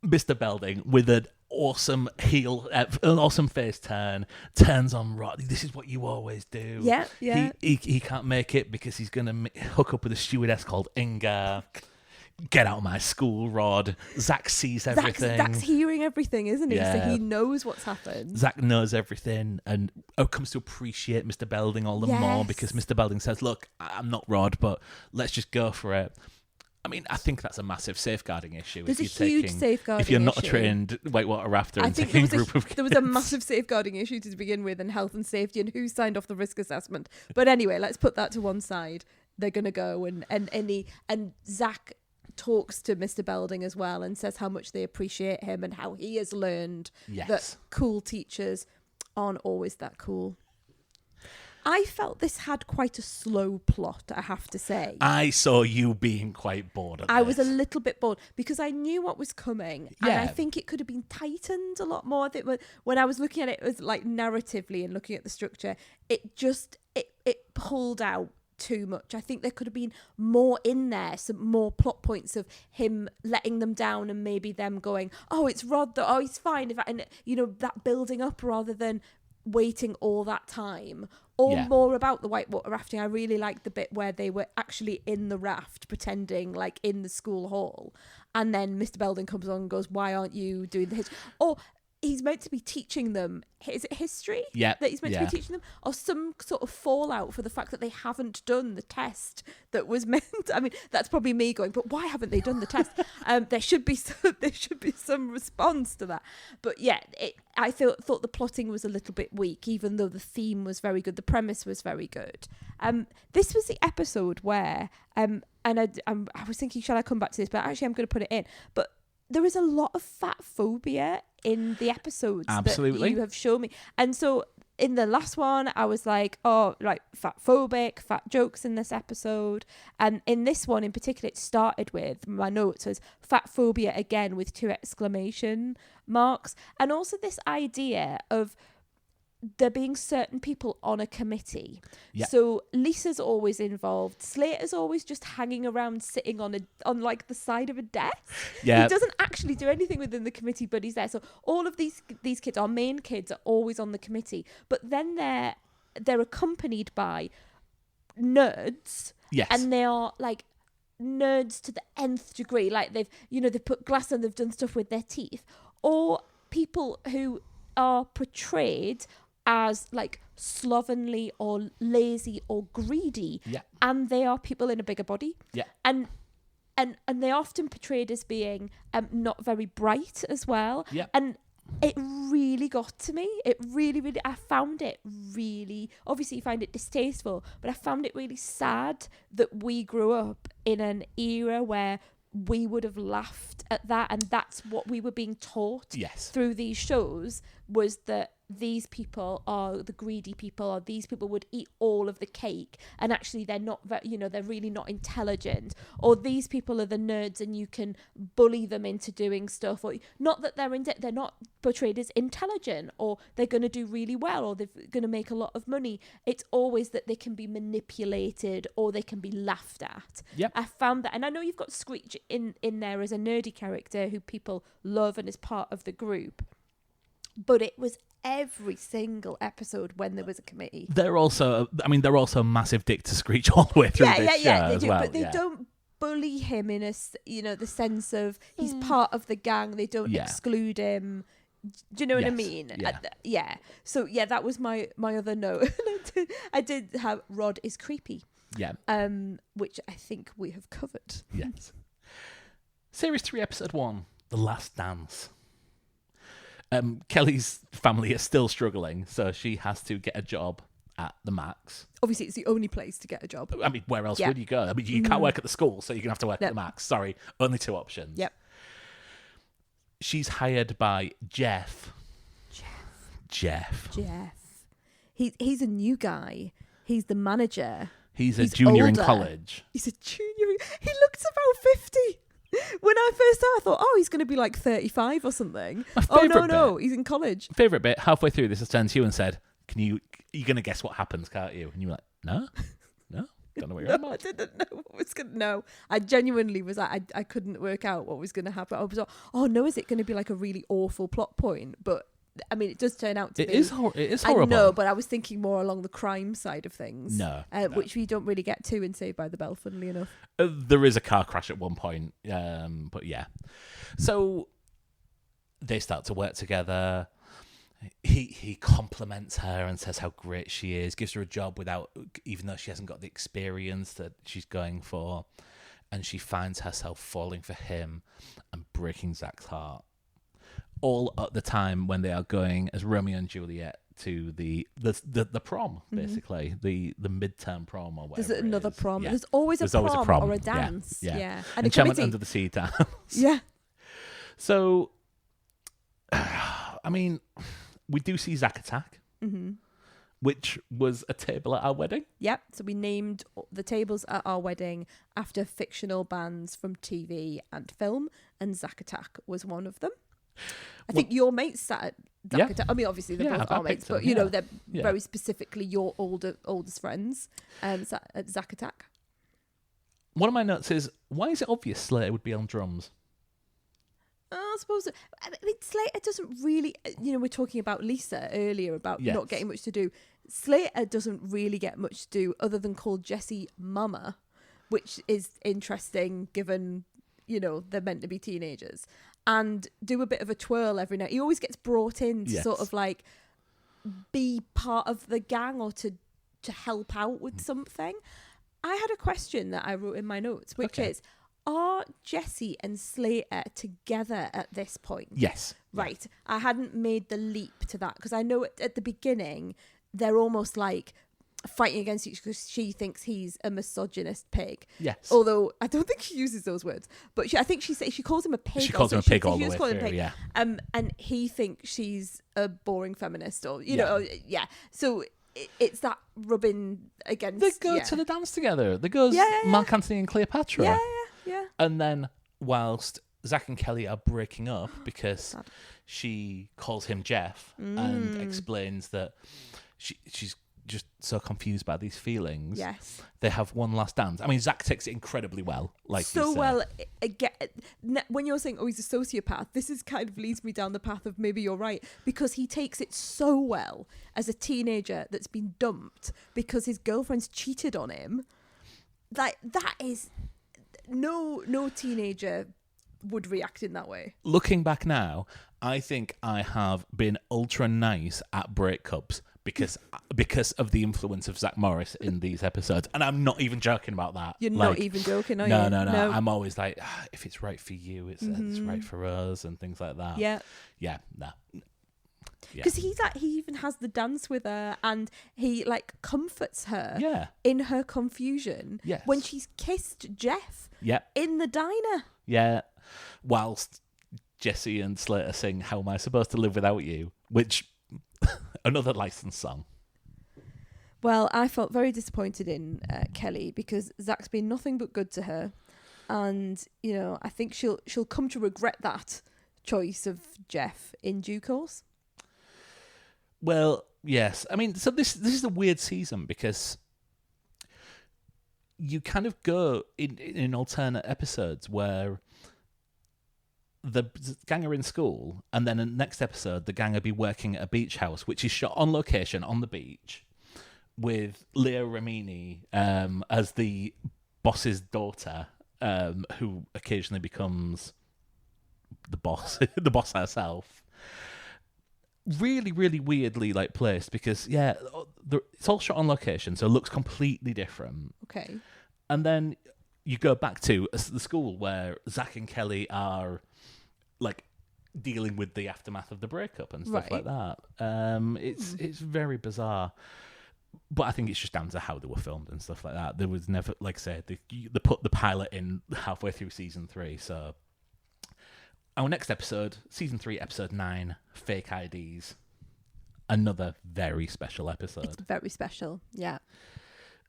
Mr. Belding, with an awesome an awesome face turns on Rod. This is what you always do. Yeah. He can't make it because he's going to hook up with a stewardess called Inga. Get out of my school, Rod. Zach sees everything. Zach's hearing everything, isn't he? Yeah. So he knows what's happened. Zach knows everything and comes to appreciate Mr. Belding all the more because Mr. Belding says, look, I'm not Rod, but let's just go for it. I mean, I think that's a massive safeguarding issue. There's a huge safeguarding issue. If you're not a trained whitewater rafter and taking a group of kids. There was a massive safeguarding issue to begin with, and health and safety, and who signed off the risk assessment. But anyway, let's put that to one side. They're going to go, and Zach talks to Mr. Belding as well and says how much they appreciate him and how he has learned that cool teachers aren't always that cool. I felt this had quite a slow plot, I have to say. I saw you being quite bored of I was a little bit bored because I knew what was coming, and I think it could have been tightened a lot more. I think when I was looking at it as like narratively and looking at the structure, it pulled out too much. I think there could have been more in there, some more plot points of him letting them down and maybe them going, oh, it's Rod, he's fine, and that building up rather than waiting all that time. Or more about the whitewater rafting. I really liked the bit where they were actually in the raft pretending like in the school hall, and then Mr. Belding comes on and goes, why aren't you doing the history? Or he's meant to be teaching them, is it history? Yeah. That he's meant to be teaching them? Or some sort of fallout for the fact that they haven't done the test that was meant. I mean, that's probably me going, but why haven't they done the test? There should be some response to that. But yeah, I thought the plotting was a little bit weak, even though the theme was very good. The premise was very good. This was the episode where, and I was thinking, shall I come back to this? But actually, I'm going to put it in. But there is a lot of fat phobia in the episodes that you have shown me. And so in the last one, I was like, oh, like fat phobic, fat jokes in this episode. And in this one in particular, it started with, my notes was fat phobia again with 2 exclamation marks. And also this idea of there being certain people on a committee. Yep. So Lisa's always involved. Slater's always just hanging around, sitting on like the side of a desk. Yeah. He doesn't actually do anything within the committee, but he's there. So all of these kids, our main kids, are always on the committee. But then they're accompanied by nerds. Yes. And they are like nerds to the nth degree. Like they've put glass on, they've done stuff with their teeth. Or people who are portrayed as like slovenly or lazy or greedy, and they are people in a bigger body. Yeah. And and they're often portrayed as being not very bright as well. Yep. And it really got to me. It really, really, I found it really, obviously you find it distasteful, but I found it really sad that we grew up in an era where we would have laughed at that, and that's what we were being taught through these shows, was that these people are the greedy people, or these people would eat all of the cake, and actually they're not, they're really not intelligent, or these people are the nerds and you can bully them into doing stuff, or not that they're not portrayed as intelligent, or they're going to do really well, or they're going to make a lot of money. It's always that they can be manipulated or they can be laughed at. Yep. I found that, and I know you've got Screech in there as a nerdy character who people love and is part of the group, but it was every single episode when there was a committee. They're also massive dick to Screech all the way through this show they as do, well. But they don't bully him in the sense of he's part of the gang. They don't exclude him. Do you know what I mean? So that was my other note. I did have Rod is creepy. Yeah. Which I think we have covered. Yes. Series 3, Episode 1, The Last Dance. Kelly's family is still struggling, so she has to get a job at the Max. Obviously, it's the only place to get a job. I mean, where else would you go? I mean, you can't work at the school, so you're going to have to work at the Max. Sorry, only 2 options. Yep. She's hired by Jeff. He's a new guy. He's the manager. He's a junior older. in college. He's a junior. He looks about 50. When I first saw, I thought, he's going to be like 35 or something. No, he's in college. Favourite bit, halfway through this, I turned to you and said, you're going to guess what happens, can't you? And you were like, no, don't know what you're on about. I didn't know what was going to, no. I genuinely was like, I couldn't work out what was going to happen. I was like, is it going to be like a really awful plot point? But I mean, it does turn out to be. It is horrible. I know, but I was thinking more along the crime side of things. No. Which we don't really get to in Saved by the Bell, funnily enough. There is a car crash at one point, but yeah. So they start to work together. He compliments her and says how great she is, gives her a job even though she hasn't got the experience that she's going for, and she finds herself falling for him and breaking Zach's heart. All at the time when they are going as Romeo and Juliet to the prom, basically the midterm prom or whatever. There's another prom. Yeah. There's always a prom or a dance. Yeah. And Enchantment Under the Sea dance. Yeah. So, I mean, we do see Zach attack, which was a table at our wedding. Yep. So we named the tables at our wedding after fictional bands from TV and film, and Zach Attack was one of them. I think your mates sat at Zach Attack. I mean, obviously they're both our mates, but they're very specifically your oldest friends. Sat at Zach Attack. One of my notes is, why is it obvious Slater would be on drums? I suppose. I mean, Slater doesn't really. We're talking about Lisa earlier about not getting much to do. Slater doesn't really get much to do other than call Jessie Mama, which is interesting given they're meant to be teenagers, and do a bit of a twirl every night. He always gets brought in to sort of like be part of the gang or to help out with something. I had a question that I wrote in my notes, which is, are Jessie and Slater together at this point? Yes. Right. I hadn't made the leap to that because I know at the beginning they're almost like fighting against each because she thinks he's a misogynist pig. Yes. Although I don't think she uses those words, but I think she calls him a pig. She calls him a pig all the way through. Yeah. And he thinks she's a boring feminist, or So it's that rubbing against. They go to the dance together. They go Mark Antony and Cleopatra. Yeah. And then whilst Zach and Kelly are breaking up because she calls him Jeff and explains that she's just so confused by these feelings. Yes. They have one last dance. I mean, Zach takes it incredibly well. Again, when you're saying, he's a sociopath, this is kind of leads me down the path of maybe you're right, because he takes it so well as a teenager that's been dumped because his girlfriend's cheated on him. Like, that is... No teenager would react in that way. Looking back now, I think I have been ultra nice at breakups because of the influence of Zach Morris in these episodes. And I'm not even joking about that. You're not even joking, are no, you? No. I'm always like, if it's right for you, it's right for us and things like that. Yeah. Yeah, no. Because he even has the dance with her, and he like comforts her in her confusion when she's kissed Jeff in the diner. Yeah, whilst Jessie and Slater sing "How Am I Supposed to Live Without You," which another licensed song. Well, I felt very disappointed in Kelly because Zach's been nothing but good to her, and I think she'll come to regret that choice of Jeff in due course. Well, yes. I mean, so this is a weird season because you kind of go in alternate episodes where the gang are in school, and then in the next episode, the gang will be working at a beach house, which is shot on location on the beach, with Leah Remini as the boss's daughter, who occasionally becomes the boss, the boss herself. Really, really weirdly placed because it's all shot on location, so it looks completely different. Okay. And then you go back to the school where Zach and Kelly are dealing with the aftermath of the breakup and stuff like that. It's very bizarre, but I think it's just down to how they were filmed and stuff like that. There was never, like I said, they put the pilot in halfway through season 3, so. Our next episode, season 3, episode 9, Fake IDs. Another very special episode. It's very special, yeah.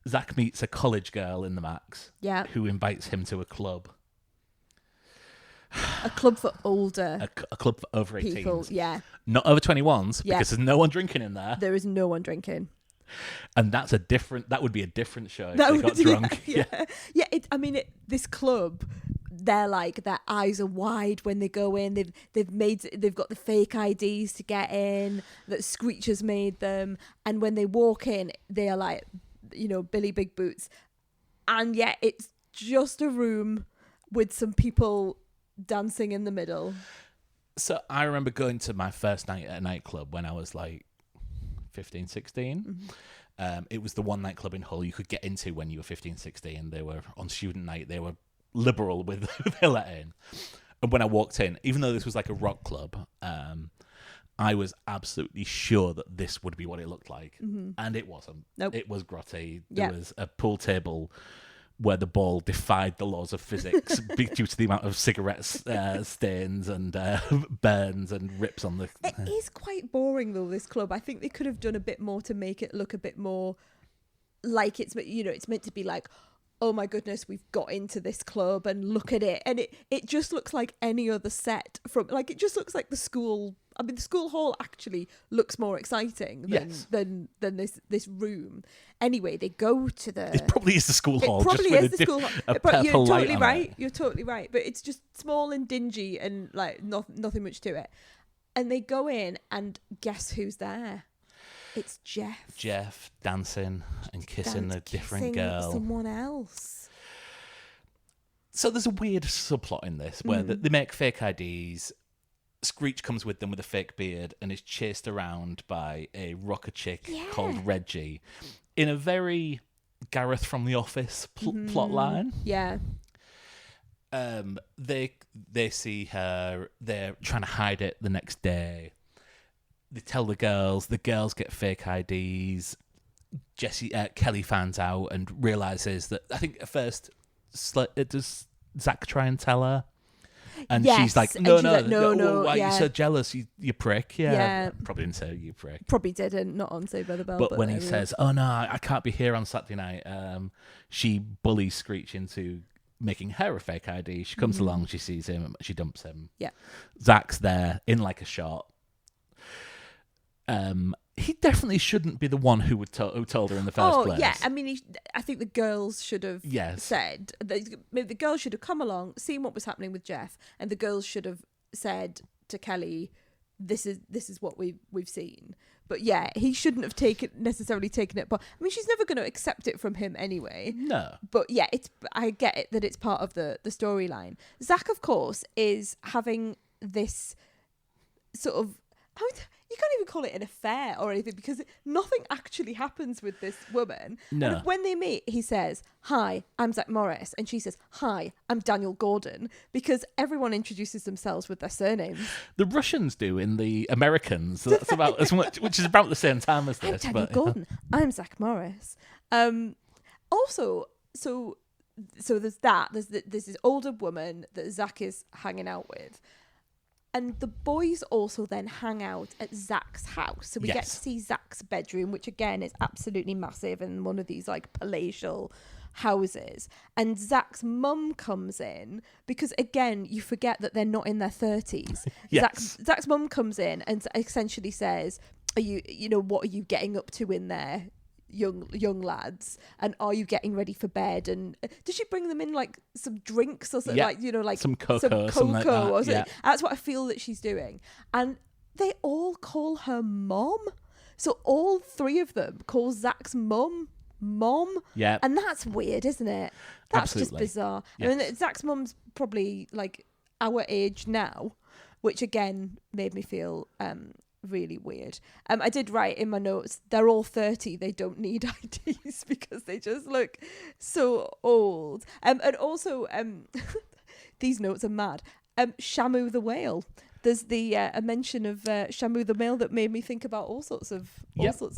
Zach meets a college girl in the Max. Yeah. Who invites him to a club. A club for older a club for over 18s. people, yeah. Not over 21s, because there's no one drinking in there. There is no one drinking. And that would be a different show if they got drunk. Yeah. This club, their eyes are wide when they go in. They've got the fake IDs to get in that Screech has made them, and when they walk in, they are like, Billy Big Boots, and yet it's just a room with some people dancing in the middle. So I remember going to my first night at a nightclub when I was 15, 16. Mm-hmm. It was the one nightclub in Hull you could get into when you were 15, 16. They were on student night. They were liberal with their let in. And when I walked in, even though this was like a rock club, I was absolutely sure that this would be what it looked like. Mm-hmm. And it wasn't. Nope. It was grotty. There was a pool table where the ball defied the laws of physics due to the amount of cigarette stains and burns and rips on the... It is quite boring, though, this club. I think they could have done a bit more to make it look a bit more like it's meant to be like, oh my goodness, we've got into this club and look at it. And it just looks like any other set from, it just looks like the school. I mean, the school hall actually looks more exciting than this room. Anyway, they go to the... It probably is the school hall. It probably is the school hall. But you're totally right. You're totally right. But it's just small and dingy and nothing much to it. And they go in and guess who's there? It's Jeff. Jeff dancing and kissing a different girl. Someone else. So there's a weird subplot in this where they make fake IDs. Screech comes with them with a fake beard and is chased around by a rocker chick called Reggie in a very Gareth from The Office plot line. Yeah. They see her. They're trying to hide it the next day. They tell the girls get fake IDs. Kelly finds out and realizes that, I think at first, does Zach try and tell her? And she's like, no, why are you so jealous, you prick? Yeah. Probably didn't say you prick. Probably didn't, not on Saved by the Bell. But when he says, oh no, I can't be here on Saturday night, she bullies Screech into making her a fake ID. She comes along, she sees him, she dumps him. Yeah. Zach's there in like a shot. He definitely shouldn't be the one who told her in the first place. Oh, yeah. I mean, I think the girls should have said... Maybe the girls should have come along, seen what was happening with Jeff, and the girls should have said to Kelly, this is what we've seen. But yeah, he shouldn't have necessarily taken it. But I mean, she's never going to accept it from him anyway. No. But yeah, I get it that it's part of the storyline. Zach, of course, is having this sort of... you can't even call it an affair or anything because nothing actually happens with this woman. No. And when they meet, he says, "Hi, I'm Zach Morris," and she says, "Hi, I'm Daniel Gordon," because everyone introduces themselves with their surnames. The Russians do in the Americans. That's about as much, which is about the same time as I'm this. Daniel Gordon. I'm Zach Morris. Also, so there's that. There's this older woman that Zach is hanging out with. And the boys also then hang out at Zach's house. So we get to see Zach's bedroom, which again is absolutely massive and one of these like palatial houses. And Zach's mum comes in because again, you forget that they're not in their 30s. Yes. Zach's mum comes in and essentially says, "Are what are you getting up to in there? Young lads, and are you getting ready for bed?" And does she bring them in like some drinks or something, like some cocoa like that. or something? Yeah. That's what I feel that she's doing, and they all call her mom. So all three of them call Zach's mom, Yeah. and that's weird, isn't it? That's Absolutely. just bizarre. Yes. I mean, Zach's mum's probably like our age now, which again made me feel really weird. I did write in my notes, they're all 30, they don't need IDs because they just look so old. And also these notes are mad. Shamu the whale, there's a mention of Shamu the whale that made me think about all sorts of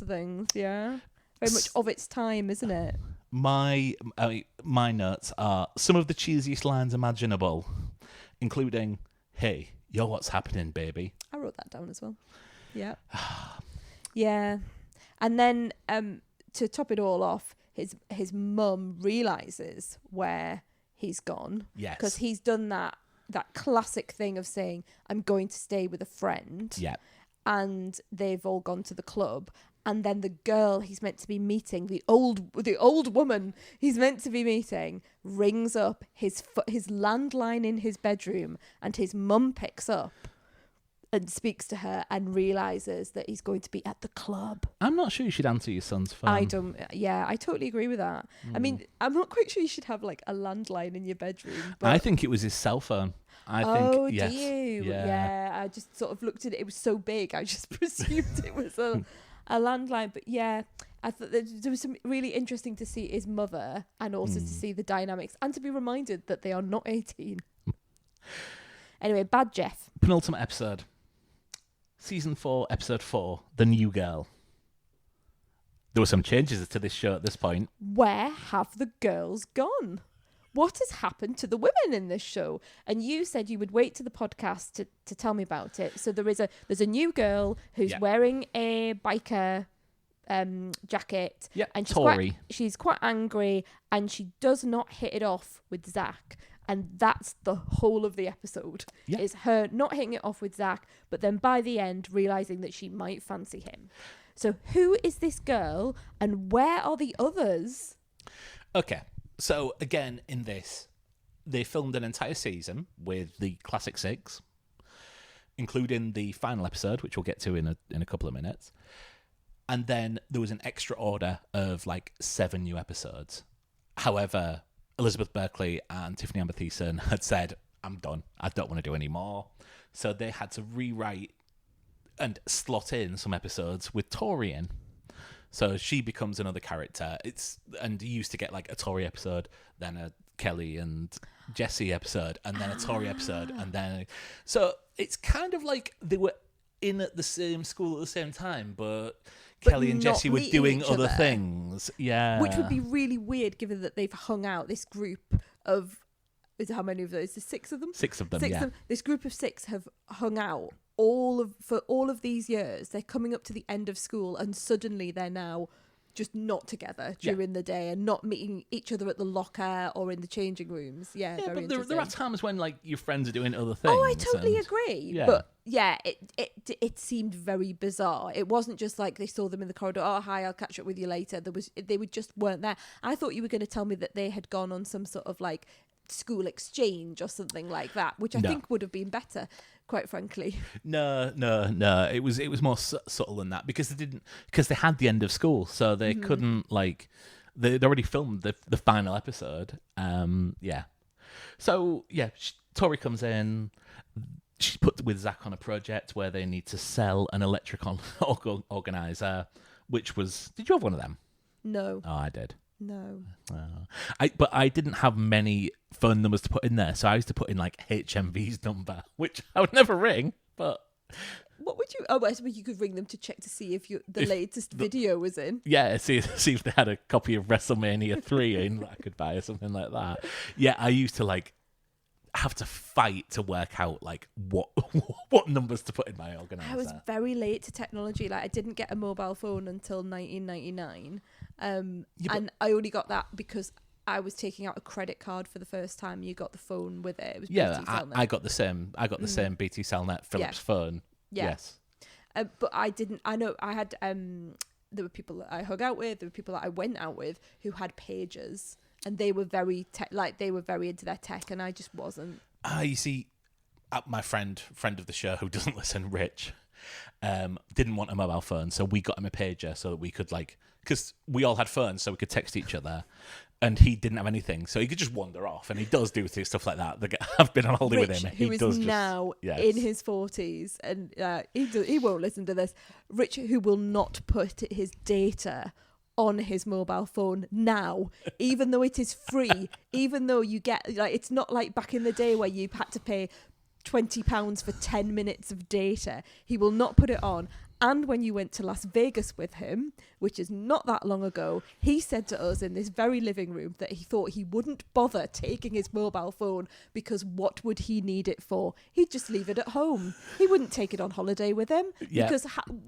things. Very much of its time, isn't it? My notes are some of the cheesiest lines imaginable, including, "Hey, you're what's happening, baby." I wrote that down as well. Yeah. Yeah. And then to top it all off, his mum realizes where he's gone. Yes. Because he's done that classic thing of saying, "I'm going to stay with a friend." Yeah. And they've all gone to the club. And then the girl he's meant to be meeting, the old woman he's meant to be meeting, rings up his landline in his bedroom, and his mum picks up and speaks to her and realizes that he's going to be at the club. I'm not sure you should answer your son's phone. I totally agree with that. I mean, I'm not quite sure you should have like a landline in your bedroom. But I think it was his cell phone. do Yes. you? Yeah. I just sort of looked at it. It was so big. I just presumed it was a landline. But yeah, I thought there was some really interesting to see his mother and also to see the dynamics and to be reminded that they are not 18. Anyway, Bad Jeff. Penultimate episode. Season 4, episode 4, The New Girl. There were some changes to this show at this point. Where have the girls gone? What has happened to the women in this show? And you said you would wait to the podcast to tell me about it. So there's a new girl who's wearing a biker jacket. Yeah, and she's quite angry, and she does not hit it off with Zach. And that's the whole of the episode, is her not hitting it off with Zach, but then by the end realising that she might fancy him. So who is this girl and where are the others? Okay, so again, in this, they filmed an entire season with the classic 6, including the final episode, which we'll get to in a couple of minutes. And then there was an extra order of like 7 new episodes. However, Elizabeth Berkley and Tiffany Amber Thiessen had said, "I'm done. I don't want to do any more." So they had to rewrite and slot in some episodes with Tori in. So she becomes another character. And you used to get like a Tori episode, then a Kelly and Jessie episode, and then a Tori episode, and then... So it's kind of like they were in at the same school at the same time, but Kelly and Jessie were doing other things. Yeah. Which would be really weird given that they've hung out this group of... Is it how many of those? There's 6 of them? 6 of them, This group of 6 have hung out for all of these years. They're coming up to the end of school and suddenly they're now just not together during the day and not meeting each other at the locker or in the changing rooms. Yeah, very but there are times when like your friends are doing other things. Oh, I totally agree. Yeah. But yeah, it seemed very bizarre. It wasn't just like they saw them in the corridor. Oh, hi, I'll catch up with you later. They just weren't there. I thought you were going to tell me that they had gone on some sort of like school exchange or something like that, which I think would have been better, quite frankly. No. It was more subtle than that because they had the end of school, so they couldn't like they'd already filmed the final episode. So Tori comes in. she's put with Zach on a project where they need to sell an electric organizer, which was... Did you have one of them? No. Oh, I did. No. But I didn't have many phone numbers to put in there, so I used to put in like HMV's number, which I would never ring, but... What would you... Oh, I suppose you could ring them to check to see if the latest video was in. Yeah, see if they had a copy of WrestleMania 3 in that I could buy or something like that. Yeah, I used to like have to fight to work out like what numbers to put in my organizer. I was very late to technology. Like I didn't get a mobile phone until 1999. And I only got that because I was taking out a credit card for the first time. You got the phone with it. It was BT Cellnet. I got the same. I got the same BT Cellnet Philips phone. Yeah. Yes. But I didn't. I know I had. There were people that I hung out with. There were people that I went out with who had pagers, and they were very they were very into their tech, and I just wasn't. You see, my friend of the show who doesn't listen, Rich, didn't want a mobile phone, so we got him a pager so that we could because we all had phones, so we could text each other. And he didn't have anything, so he could just wander off. And he does do stuff like that. I've been on holiday with him. Who is now in his 40s, and he won't listen to this. Rich, who will not put his data on his mobile phone now, even though it is free, even though you get it's not like back in the day where you had to pay £20 for 10 minutes of data. He will not put it on. And when you went to Las Vegas with him, which is not that long ago, he said to us in this very living room that he thought he wouldn't bother taking his mobile phone because what would he need it for? He'd just leave it at home. He wouldn't take it on holiday with him because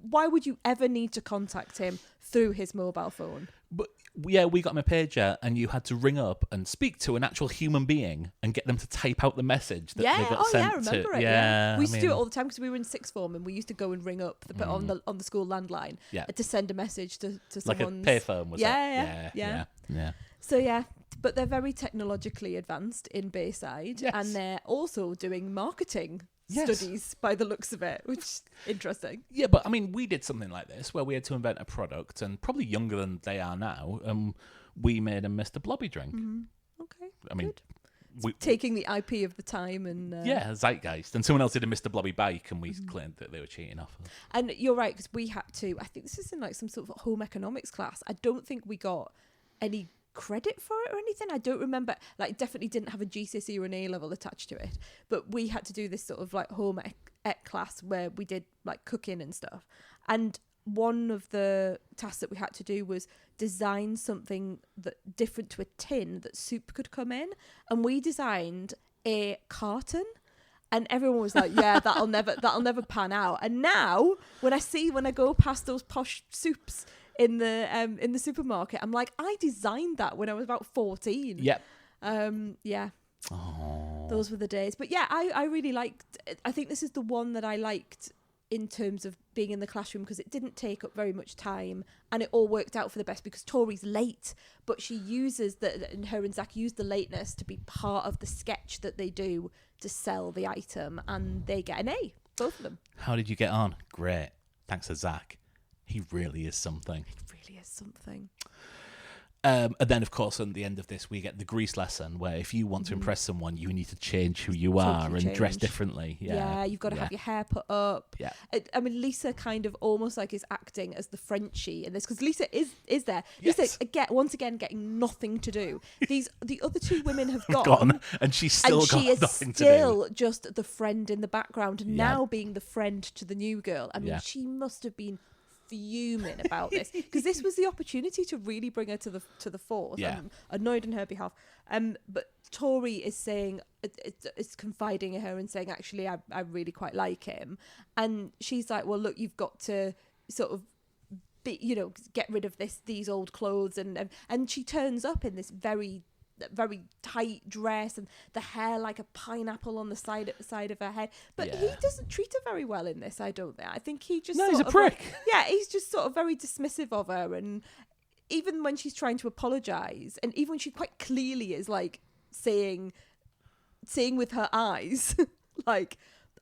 why would you ever need to contact him through his mobile phone? But yeah, we got him a pager, and you had to ring up and speak to an actual human being and get them to type out the message that they got sent I remember to. it. Yeah, we used to do it all the time because we were in sixth form, and we used to go and ring up on the school landline to send a message to someone's... Like a payphone, was it? Yeah. So but they're very technologically advanced in Bayside, and they're also doing marketing studies by the looks of it, which is interesting. Yeah, but I mean, we did something like this where we had to invent a product, and probably younger than they are now, we made a Mr. Blobby drink. Okay, I mean, taking the IP of the time and... zeitgeist. And someone else did a Mr. Blobby bike, and we claimed that they were cheating off. And you're right, because we had to... I think this is in like some sort of home economics class. I don't think we got any credit for it or anything. I don't remember. Like, definitely didn't have a GCSE or an A-level attached to it. But we had to do this sort of like home ec class where we did like cooking and stuff. And one of the tasks that we had to do was design something that different to a tin that soup could come in. And we designed a carton. And everyone was like, yeah, that'll never pan out. And now when I go past those posh soups in the supermarket, I'm like, I designed that when I was about 14. Yep. Yeah. Oh. Those were the days. But yeah, I really liked... I think this is the one that I liked in terms of being in the classroom because it didn't take up very much time and it all worked out for the best because Tori's late, but she uses and her and Zach use the lateness to be part of the sketch that they do to sell the item, and they get an A, both of them. How did you get on? Great. Thanks to Zach. He really is something. It really is something. And then, of course, at the end of this, we get the Grease lesson, where if you want to impress someone, you need to change who you are and dress differently. Yeah, you've got to have your hair put up. Yeah. I mean, Lisa kind of almost like is acting as the Frenchie in this, because Lisa is there. Yes. Lisa, once again, getting nothing to do. The other two women have gone, and she's still got nothing to do. And she is still just the friend in the background, now being the friend to the new girl. I mean, she must have been fuming about this because this was the opportunity to really bring her to the fore. I'm annoyed on her behalf. But Tori is saying, it's confiding in her and saying, actually, I really quite like him. And she's like, well, look, you've got to sort of get rid of these old clothes, and she turns up in this very tight dress and the hair like a pineapple on the side of her head, but he doesn't treat her very well in this. I don't think. I think he just he's a prick. He's just sort of very dismissive of her, and even when she's trying to apologize, and even when she quite clearly is like saying with her eyes like,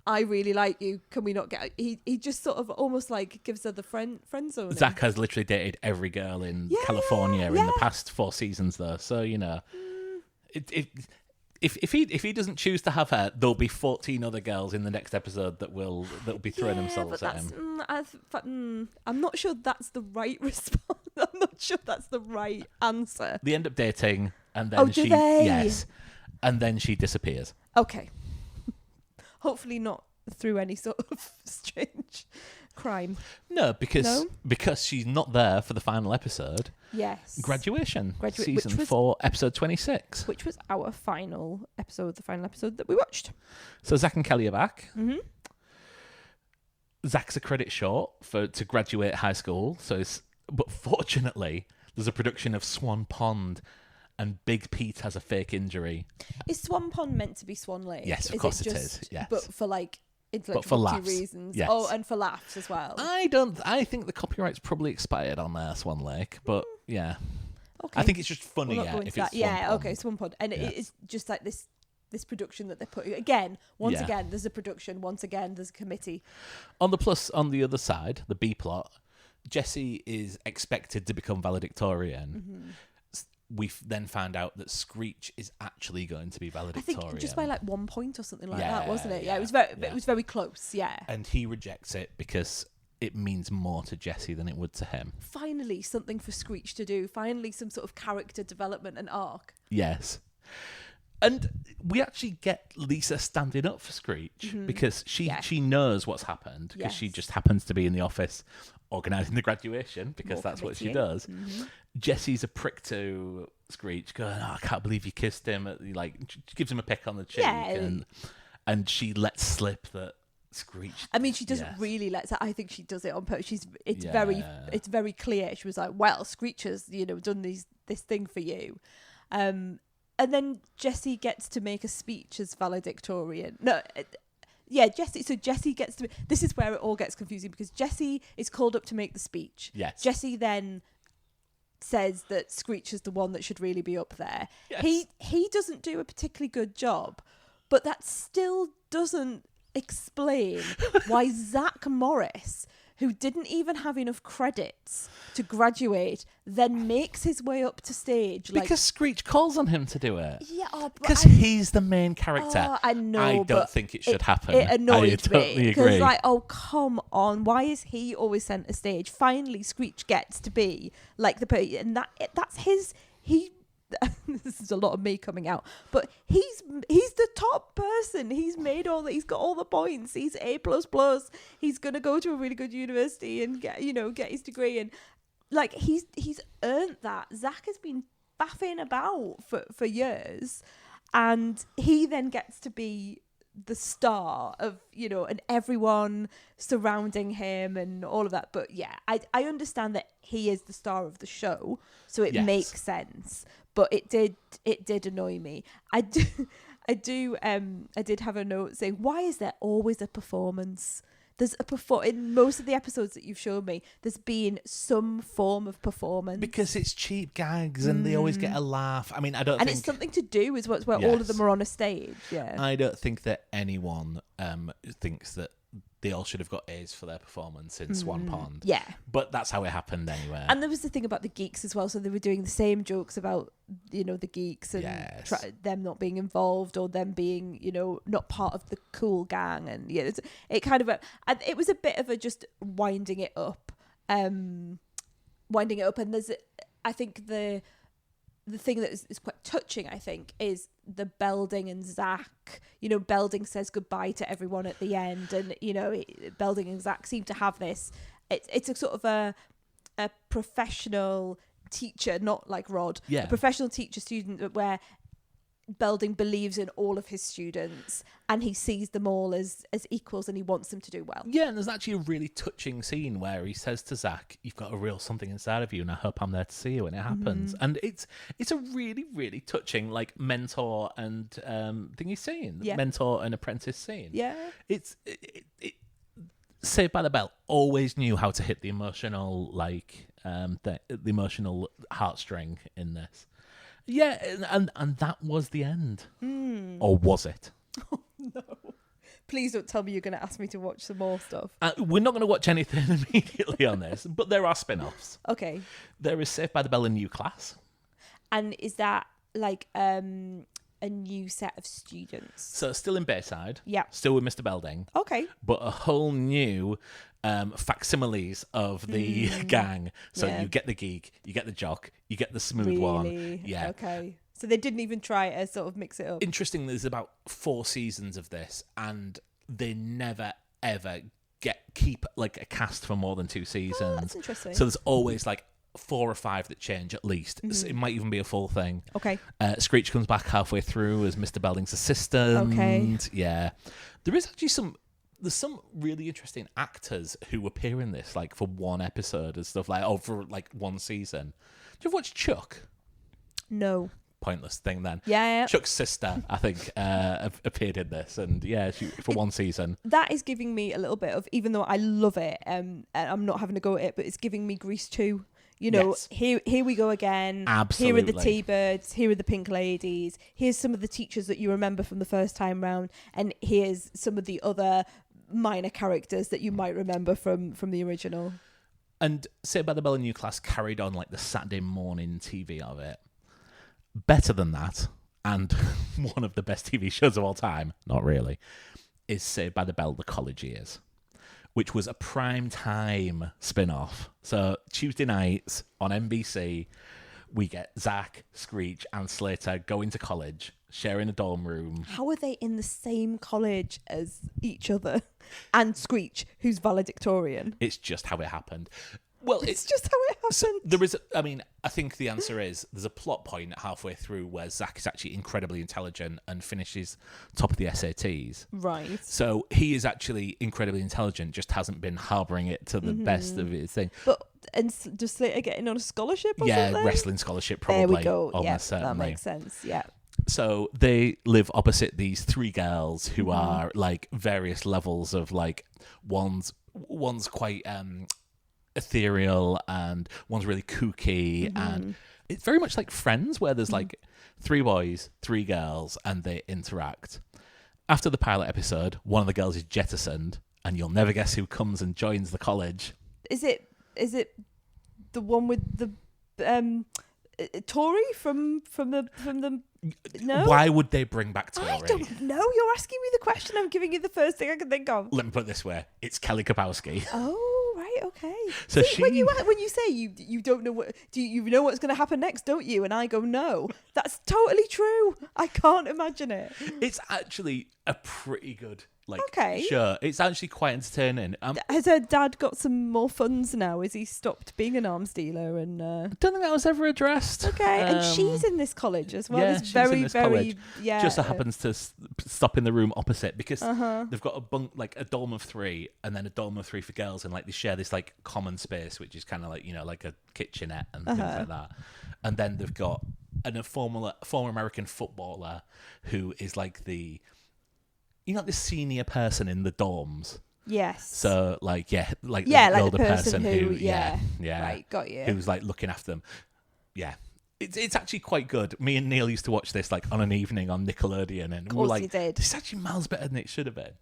I really like you, can we not get... He just sort of almost like gives her the friend zone. Zach has literally dated every girl in California in the past 4 seasons though, so if he doesn't choose to have her, there'll be 14 other girls in the next episode that'll be throwing themselves at him. I'm not sure that's the right response. I'm not sure that's the right answer. They end up dating, and then do they? Yes, and then she disappears. Okay. Hopefully not through any sort of strange crime. No, because she's not there for the final episode. Yes. Graduation. Season 4, episode 26. Which was our final episode, the final episode that we watched. So Zach and Kelly are back. Mm-hmm. Zach's a credit short to graduate high school. But fortunately, there's a production of Swan Pond, and Big Pete has a fake injury. Is Swan Pond meant to be Swan Lake? Yes, of course it is. Yes. But for like intellectual for laughs. reasons. Yes. Oh, and for laughs as well. I think the copyright's probably expired on Swan Lake, but yeah. Okay. I think it's just funny, We'll not go if into it's that. Swan Pond. Okay, Swan Pond. And it's just like this production that they're putting again. Once again, there's a production. Once again, there's a committee. On the other side, the B plot, Jessie is expected to become valedictorian. Mm-hmm. We then found out that Screech is actually going to be valedictorian. I think just by like 1 point or something like Yeah, that, wasn't it? yeah, it was very close. Yeah. And he rejects it because it means more to Jessie than it would to him. Finally, something for Screech to do. Finally, some sort of character development and arc. Yes. And we actually get Lisa standing up for Screech because she knows what's happened because she just happens to be in the office organising the graduation because that's what she does. Mm-hmm. Jessie's a prick to Screech, going, "Oh, I can't believe you kissed him." Like, she gives him a peck on the cheek, and she lets slip that Screech. I mean, she doesn't really let. I think she does it on purpose. It's very clear. She was like, "Well, Screech has done this thing for you," and then Jessie gets to make a speech as valedictorian. No. Jessie. So Jessie gets to. This is where it all gets confusing because Jessie is called up to make the speech. Yes. Jessie then says that Screech is the one that should really be up there. Yes. He doesn't do a particularly good job, but that still doesn't explain why Zach Morris, who didn't even have enough credits to graduate, then makes his way up to stage. Because Screech calls on him to do it. Yeah, because he's the main character. I know. I don't think it should happen. It annoyed I totally me agree. because, like, oh come on, why is he always sent to stage? Finally, Screech gets to be like and that's his. This is a lot of me coming out, but he's the top person. He's made he's got all the points. He's A++. He's gonna go to a really good university and get his degree, and like he's earned that. Zach has been faffing about for years, and he then gets to be the star of and everyone surrounding him and all of that. But yeah, I understand that he is the star of the show, so it makes sense. But it did annoy me. I did have a note saying, why is there always a performance? There's in most of the episodes that you've shown me, there's been some form of performance. Because it's cheap gags and they always get a laugh. I mean, I don't think... And it's something to do with where all of them are on a stage, yeah. I don't think that anyone thinks that they all should have got A's for their performance in Swan Pond. Yeah. But that's how it happened anyway. And there was the thing about the geeks as well. So they were doing the same jokes about, the geeks and them not being involved or them being, not part of the cool gang. And it kind of, it was a bit of a just winding it up. And there's, I think the thing that is quite touching, I think, is the Belding and Zach. Belding says goodbye to everyone at the end, and Belding and Zach seem to have this. It's a sort of a professional teacher, not like Rod. Yeah. A professional teacher-student where Belding believes in all of his students and he sees them all as equals and he wants them to do well. Yeah, and there's actually a really touching scene where he says to Zach, "You've got a real something inside of you and I hope I'm there to see you when it happens." And it's a really, really touching like mentor and thing he's saying. Yeah. Mentor and apprentice scene. Yeah. It Saved by the Bell always knew how to hit the emotional the emotional heartstring in this. Yeah, and that was the end. Or was it? Oh, no. Please don't tell me you're going to ask me to watch some more stuff. We're not going to watch anything immediately on this, but there are spin-offs. Okay. There is Saved by the Bell, a new class. And is that like a new set of students? So still in Bayside. Yeah. Still with Mr. Belding. Okay. But a whole new facsimiles of the gang. So Yeah. you get the geek, you get the jock, you get the smooth one. Really? Yeah. Okay. So they didn't even try to sort of mix it up. Interesting, there's about 4 seasons of this, and they never, ever keep like a cast for more than 2 seasons. Oh, that's interesting. So there's always like 4 or 5 that change at least. So it might even be a full thing. Okay. Screech comes back halfway through as Mr. Belding's assistant. Okay. Yeah. There is actually there's some really interesting actors who appear in this, like for 1 episode and stuff like, for like 1 season. Do you ever watch Chuck? No. Pointless thing then. Yeah. Chuck's sister, I think, appeared in this, and for 1 season. That is giving me a little bit of, even though I love it, and I'm not having to go at it, but it's giving me Grease 2. You know, Yes. here we go again. Absolutely. Here are the T-Birds. Here are the Pink Ladies. Here's some of the teachers that you remember from the first time round, and here's some of the other minor characters that you might remember from the original. And Saved by the Bell and New Class carried on like the Saturday morning TV of it. Better than that, and one of the best TV shows of all time, not really, is Saved by the Bell, The College Years, which was a prime time spin-off. So Tuesday nights on NBC, we get Zach, Screech, and Slater going to college, sharing a dorm room. How are they in the same college as each other? And Screech, who's valedictorian. It's just how it happened. Well, It's just how it happened. So there is, I think the answer is there's a plot point halfway through where Zach is actually incredibly intelligent and finishes top of the SATs. Right. So he is actually incredibly intelligent, just hasn't been harbouring it to the best of his thing. Does Slater getting on a scholarship or Yeah, something? wrestling scholarship probably. There we go. Almost Yeah, certainly. that makes sense. Yeah. So they live opposite these 3 girls who are like various levels of like one's quite ethereal and one's really kooky, and it's very much like Friends where there's like 3 boys, 3 girls, and they interact. After the pilot episode, one of the girls is jettisoned, and you'll never guess who comes and joins the college. Is it the one with the Tory from the no? Why would they bring back Tori? I don't know. You're asking me the question. I'm giving you the first thing I can think of. Let me put it this way: it's Kelly Kapowski. Oh, right, okay. So See, when you say you don't know you know what's going to happen next, don't you? And I go no. That's totally true. I can't imagine it. It's actually a pretty good Okay. show. It's actually quite entertaining. Has her dad got some more funds now? Has he stopped being an arms dealer? And don't think that was ever addressed. okay, and she's in this college as well. Yeah, It's she's very, in this very college. yeah. Just so happens to stop in the room opposite because Uh-huh. they've got a bunk, like a dorm of 3, and then a dorm of 3 for girls, and like they share this like common space, which is kind of like like a kitchenette and things like that. And then they've got a former American footballer who is like the senior person in the dorms. Yes. So like the like older the person who yeah, right, got you. who's like looking after them. Yeah. It's actually quite good. Me and Neil used to watch this like on an evening on Nickelodeon, and we were like, you did. this is actually miles better than it should have been.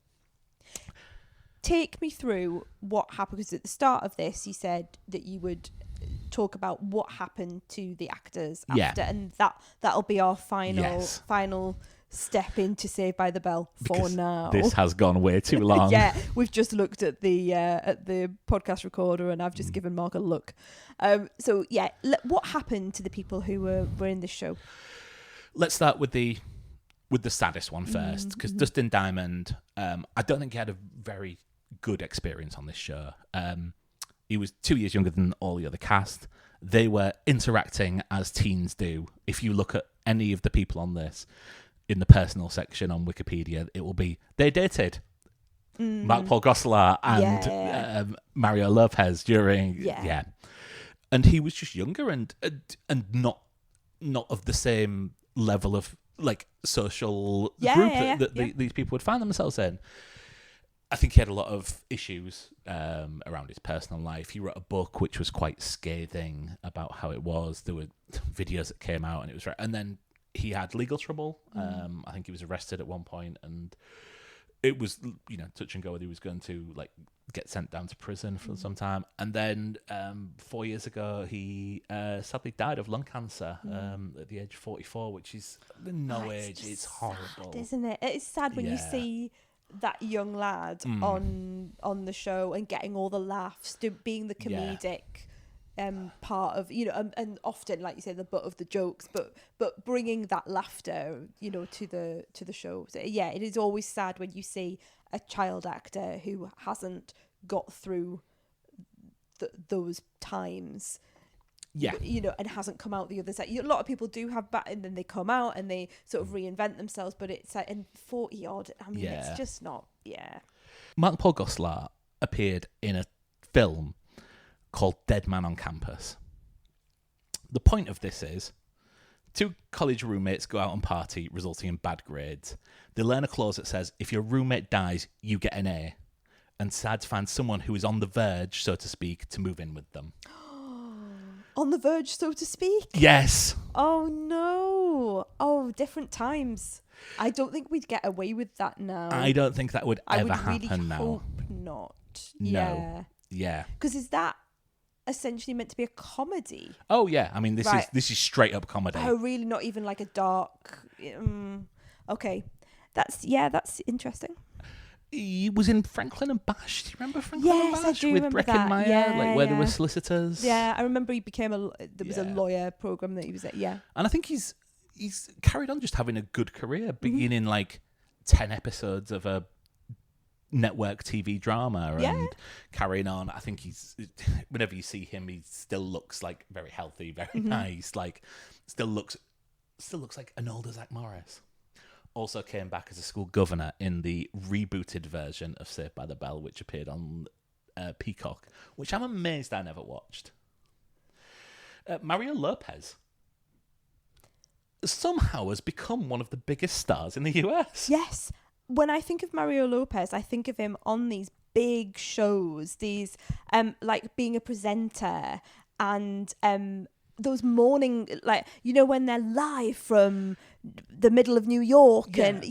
Take me through what happened, because at the start of this you said that you would talk about what happened to the actors after, and that'll be our final step into Saved by the Bell for Because now. This has gone way too long. Yeah, we've just looked at the podcast recorder, and I've just given Mark a look. So yeah, what happened to the people who were in this show? Let's start with the saddest one first, because Dustin Diamond, I don't think he had a very good experience on this show. He was 2 years younger than all the other cast. They were interacting as teens do. If you look at any of the people on this, in the personal section on Wikipedia, it will be they dated Mark Paul Gosselaar and Mario Lopez during and he was just younger and not of the same level of like social group that these people would find themselves in. I think he had a lot of issues around his personal life. He wrote a book which was quite scathing about how it was. There were videos that came out, and it was and then he had legal trouble. I think he was arrested at one point, and it was, touch and go whether he was going to like get sent down to prison for some time. And then 4 years ago, he sadly died of lung cancer at the age of 44, which is no age. It's horrible, isn't it? It's sad when you see that young lad on the show and getting all the laughs, being the comedic part of, and often, like you say, the butt of the jokes, but bringing that laughter, to the show. So, yeah, it is always sad when you see a child actor who hasn't got through those times. Yeah. And hasn't come out the other side. A lot of people do have and then they come out and they sort of reinvent themselves, but it's like, in 40 odd, it's just not, Mark Paul Gosselaar appeared in a film called Dead Man on Campus. The point of this is, two college roommates go out and party, resulting in bad grades. They learn a clause that says, if your roommate dies, you get an A, and decide to find someone who is on the verge, so to speak, to move in with them. On the verge, so to speak? Yes. Oh, no. Oh, different times. I don't think we'd get away with that now. I don't think that would ever happen now. I hope not. No. Yeah. Because is that essentially meant to be a comedy? Oh, yeah. I mean, this is straight up comedy. Oh, really? Not even like a dark... okay. That's interesting. He was in Franklin and Bash. Do you remember Franklin and Bash? I do with remember Breckenmeyer, that. where there were solicitors. Yeah, I remember he became there was a lawyer program that he was at. Yeah, and I think he's carried on just having a good career, beginning like 10 episodes of a network TV drama and carrying on. I think whenever you see him, he still looks like very healthy, very nice. Like still looks like an older Zach Morris. Also came back as a school governor in the rebooted version of Saved by the Bell, which appeared on Peacock, which I'm amazed I never watched. Mario Lopez somehow has become one of the biggest stars in the US. Yes. When I think of Mario Lopez, I think of him on these big shows, these like being a presenter and those morning, like, when they're live from the middle of New York. And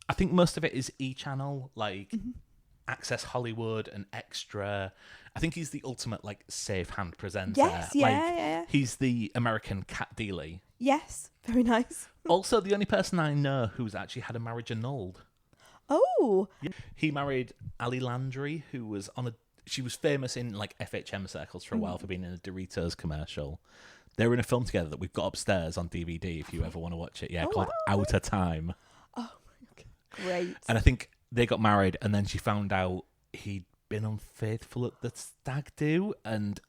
I think most of it is E-Channel, like Access Hollywood and Extra. I think he's the ultimate like safe hand presenter. Yes, He's the American Cat Dealey. Yes, very nice. Also the only person I know who's actually had a marriage annulled. Oh. Yeah. He married Ali Landry, who was she was famous in like FHM circles for a while for being in a Doritos commercial. They were in a film together that we've got upstairs on DVD if you ever want to watch it. Yeah, called Outer Time. Oh, okay. Great. And I think they got married and then she found out he'd been unfaithful at the stag do and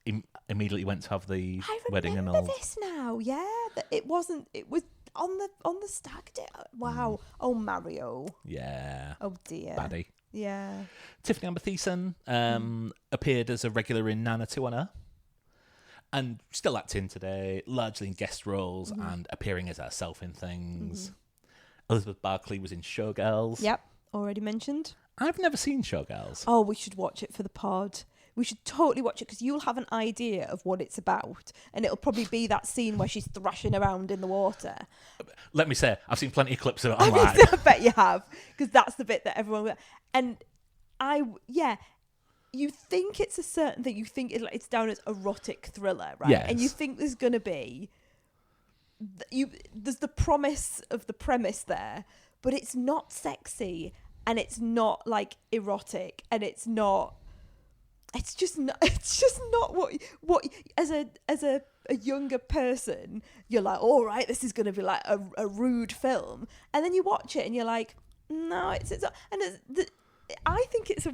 immediately went to have the wedding and all. I remember this now, it was on the stag do. Wow. Oh, Mario. Yeah. Oh, dear. Baddie. Yeah. Tiffany Amber Thiessen appeared as a regular in Nana 210 and still acting today, largely in guest roles and appearing as herself in things. Elizabeth Barkley was in Showgirls. Yep, already mentioned. I've never seen Showgirls. Oh, we should watch it for the pod. We should totally watch it because you'll have an idea of what it's about and it'll probably be that scene where she's thrashing around in the water. Let me say, I've seen plenty of clips of it online. I bet you have, because that's the bit that everyone... And you think it's a certain thing. You think it's down as erotic thriller, right? Yes. And you think there's going to be... There's the promise of the premise there, but it's not sexy and it's not like erotic and it's not... It's just not what as a younger person you're like, all right, this is going to be like a rude film, and then you watch it and you're like, no, it's not. And I think it's a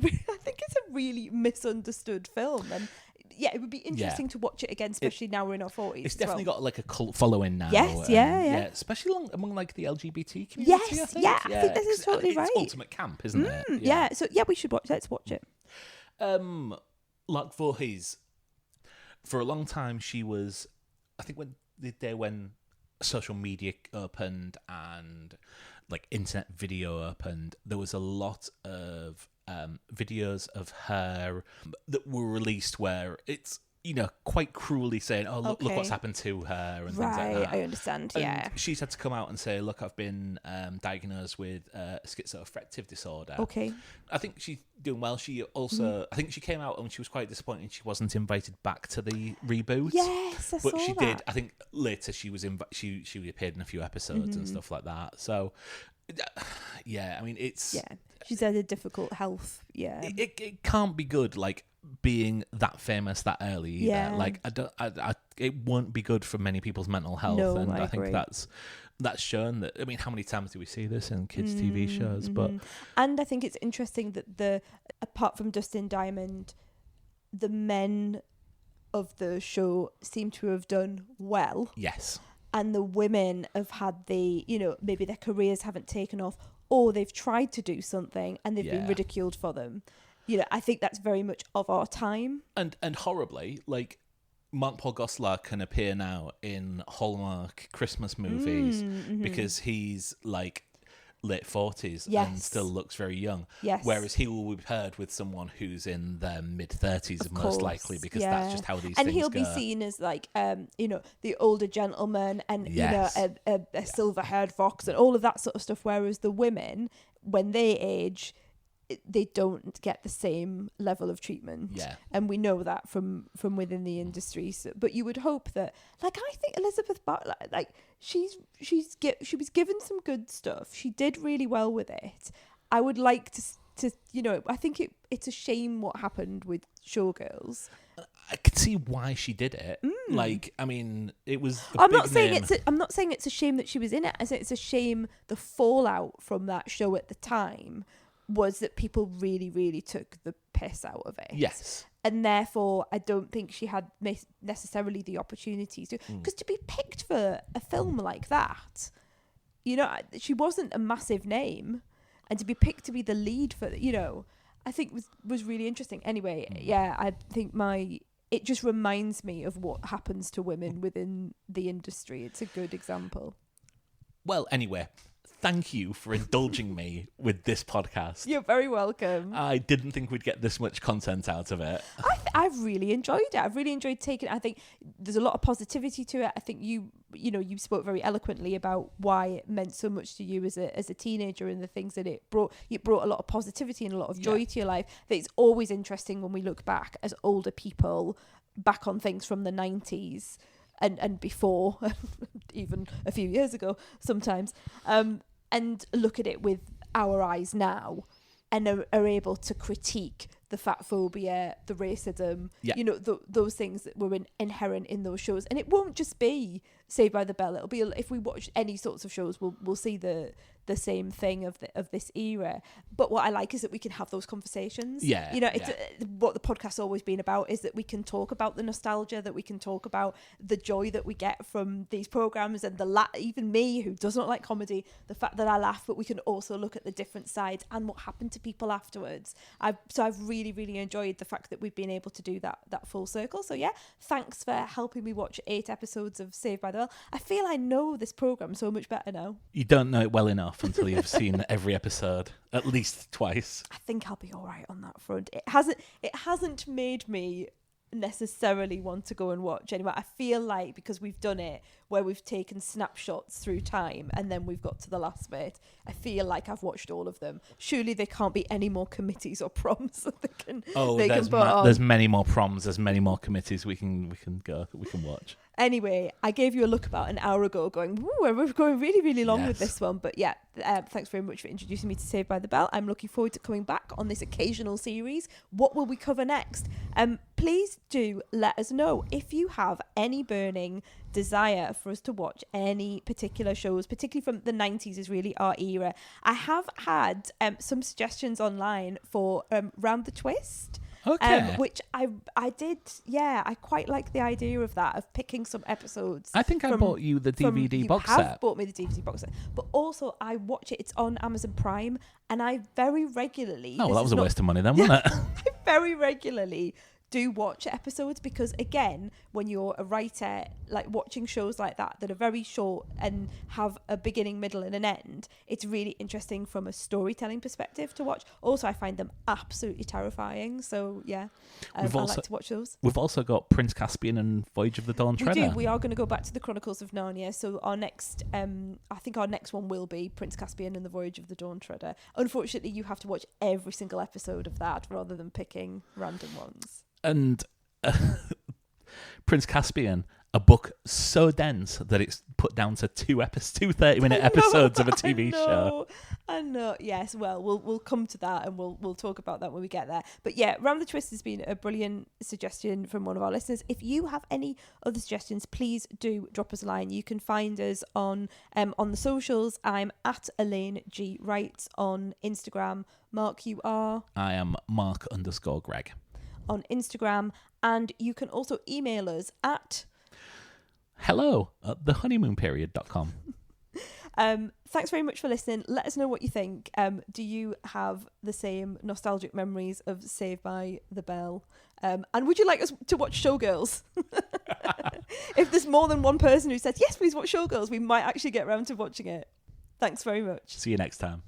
really misunderstood film, and it would be interesting to watch it again, especially now we're in our 40s. It's definitely got like a cult following now. Yes, yeah, especially among like the LGBT community. Yes, I think. I think this is totally right. It's ultimate camp, isn't it? Yeah. So we should watch. Let's watch it. Like Voorhees, for a long time she was, I think when social media opened and like internet video opened, there was a lot of videos of her that were released where it's quite cruelly saying, "Oh, look Okay. what's happened to her," and things like Right, that. I understand. And Yeah. she's had to come out and say, "Look, I've been diagnosed with schizoaffective disorder." Okay. I think she's doing well. She also, I think she came out and she was quite disappointed she wasn't invited back to the reboot. Yes, I But saw she that. did. I think later she was she appeared in a few episodes and stuff like that. So, yeah, I mean, it's She's had a difficult health. Yeah. it can't be good like being that famous that early either. Yeah. Like it won't be good for many people's mental health. No, And I I think agree. that's shown that. I mean, how many times do we see this in kids' TV shows? But and I think it's interesting that apart from Dustin Diamond, the men of the show seem to have done well, yes, and the women have had maybe their careers haven't taken off, or they've tried to do something and they've been Yeah. ridiculed for them. I think that's very much of our time. and horribly, like Mark Paul Gosselaar can appear now in Hallmark Christmas movies because he's like late 40s and Yes. still looks very young. Yes. Whereas he will be paired with someone who's in their mid 30s Of most course, likely, because yeah. that's just how these And things he'll go. be seen as like the older gentleman and Yes. a silver haired fox and all of that sort of stuff, whereas the women, when they age, they don't get the same level of treatment. Yeah. And we know that from within the industry. So, but you would hope that, like, I think Elizabeth Bartlett, like, she was given some good stuff. She did really well with it. I would like to I think it's a shame what happened with Showgirls. I could see why she did it. Like, I mean, it was a I'm big not saying name. I'm not saying it's a shame that she was in it. I say it's a shame the fallout from that show at the time was that people really, really took the piss out of it. Yes. And therefore, I don't think she had necessarily the opportunities to. Because to be picked for a film like that, she wasn't a massive name. And to be picked to be the lead for, I think was really interesting. Anyway, yeah, I think it just reminds me of what happens to women within the industry. It's a good example. Well, anyway, thank you for indulging me with this podcast. You're very welcome. I didn't think we'd get this much content out of it. I've really enjoyed it. I've really enjoyed taking it. I think there's a lot of positivity to it. I think you spoke very eloquently about why it meant so much to you as a teenager and the things that it brought. It brought a lot of positivity and a lot of joy to your life. That it's always interesting when we look back as older people back on things from the 90s and before, even a few years ago sometimes, and look at it with our eyes now and are able to critique the fat phobia, the racism, those things that were inherent in those shows. And it won't just be Saved by the Bell. It'll be, if we watch any sorts of shows, we'll see the same thing of this era. But what I like is that we can have those conversations. What the podcast's always been about is that we can talk about the nostalgia, that we can talk about the joy that we get from these programs, and even me who does not like comedy, the fact that I laugh, but we can also look at the different sides and what happened to people afterwards. I've really, really enjoyed the fact that we've been able to do that full circle. So yeah, thanks for helping me watch 8 episodes of Saved by the Bell. I feel I know this program so much better now. You don't know it well enough until you've seen every episode at least twice. I think I'll be all right on that front. It hasn't made me necessarily want to go and watch anyway. I feel like because we've done it where we've taken snapshots through time and then we've got to the last bit, I feel like I've watched all of them. Surely there can't be any more committees or proms that they can put on. There's many more proms, there's many more committees we can watch. Anyway, I gave you a look about an hour ago going, ooh, we're going really, really long with Yes. this one. But yeah, thanks very much for introducing me to Saved by the Bell. I'm looking forward to coming back on this occasional series. What will we cover next? Please do let us know if you have any burning desire for us to watch any particular shows, particularly from the 90s is really our era. I have had some suggestions online for Round the Twist. Okay. Which I did, I quite like the idea of that, of picking some episodes. I think I bought you the DVD box set. You have bought me the DVD box set. But also, I watch it, it's on Amazon Prime, and I very regularly... Oh, well, that was a waste of money then, wasn't it? I very regularly do watch episodes, because again, when you're a writer, like watching shows like that are very short and have a beginning, middle and an end, it's really interesting from a storytelling perspective to watch. Also, I find them absolutely terrifying, so yeah, I like to watch those. We've also got Prince Caspian and Voyage of the Dawn Treader. We are going to go back to the Chronicles of Narnia, so our next I think our next one will be Prince Caspian and the Voyage of the Dawn Treader. Unfortunately, you have to watch every single episode of that rather than picking random ones. And Prince Caspian, a book so dense that it's put down to two 30-minute episodes of a TV show. I know. Yes. Well, we'll come to that, and we'll talk about that when we get there. But yeah, Round the Twist has been a brilliant suggestion from one of our listeners. If you have any other suggestions, please do drop us a line. You can find us on the socials. I'm at Elaine G Wright on Instagram. Mark, you are? I am Mark_Greg on Instagram, and you can also email us at hello@thehoneymoonperiod.com. Thanks very much for listening. Let us know what you think. Do you have the same nostalgic memories of Saved by the Bell? And would you like us to watch Showgirls? If there's more than one person who says yes, please watch Showgirls, we might actually get around to watching it. Thanks very much. See you next time.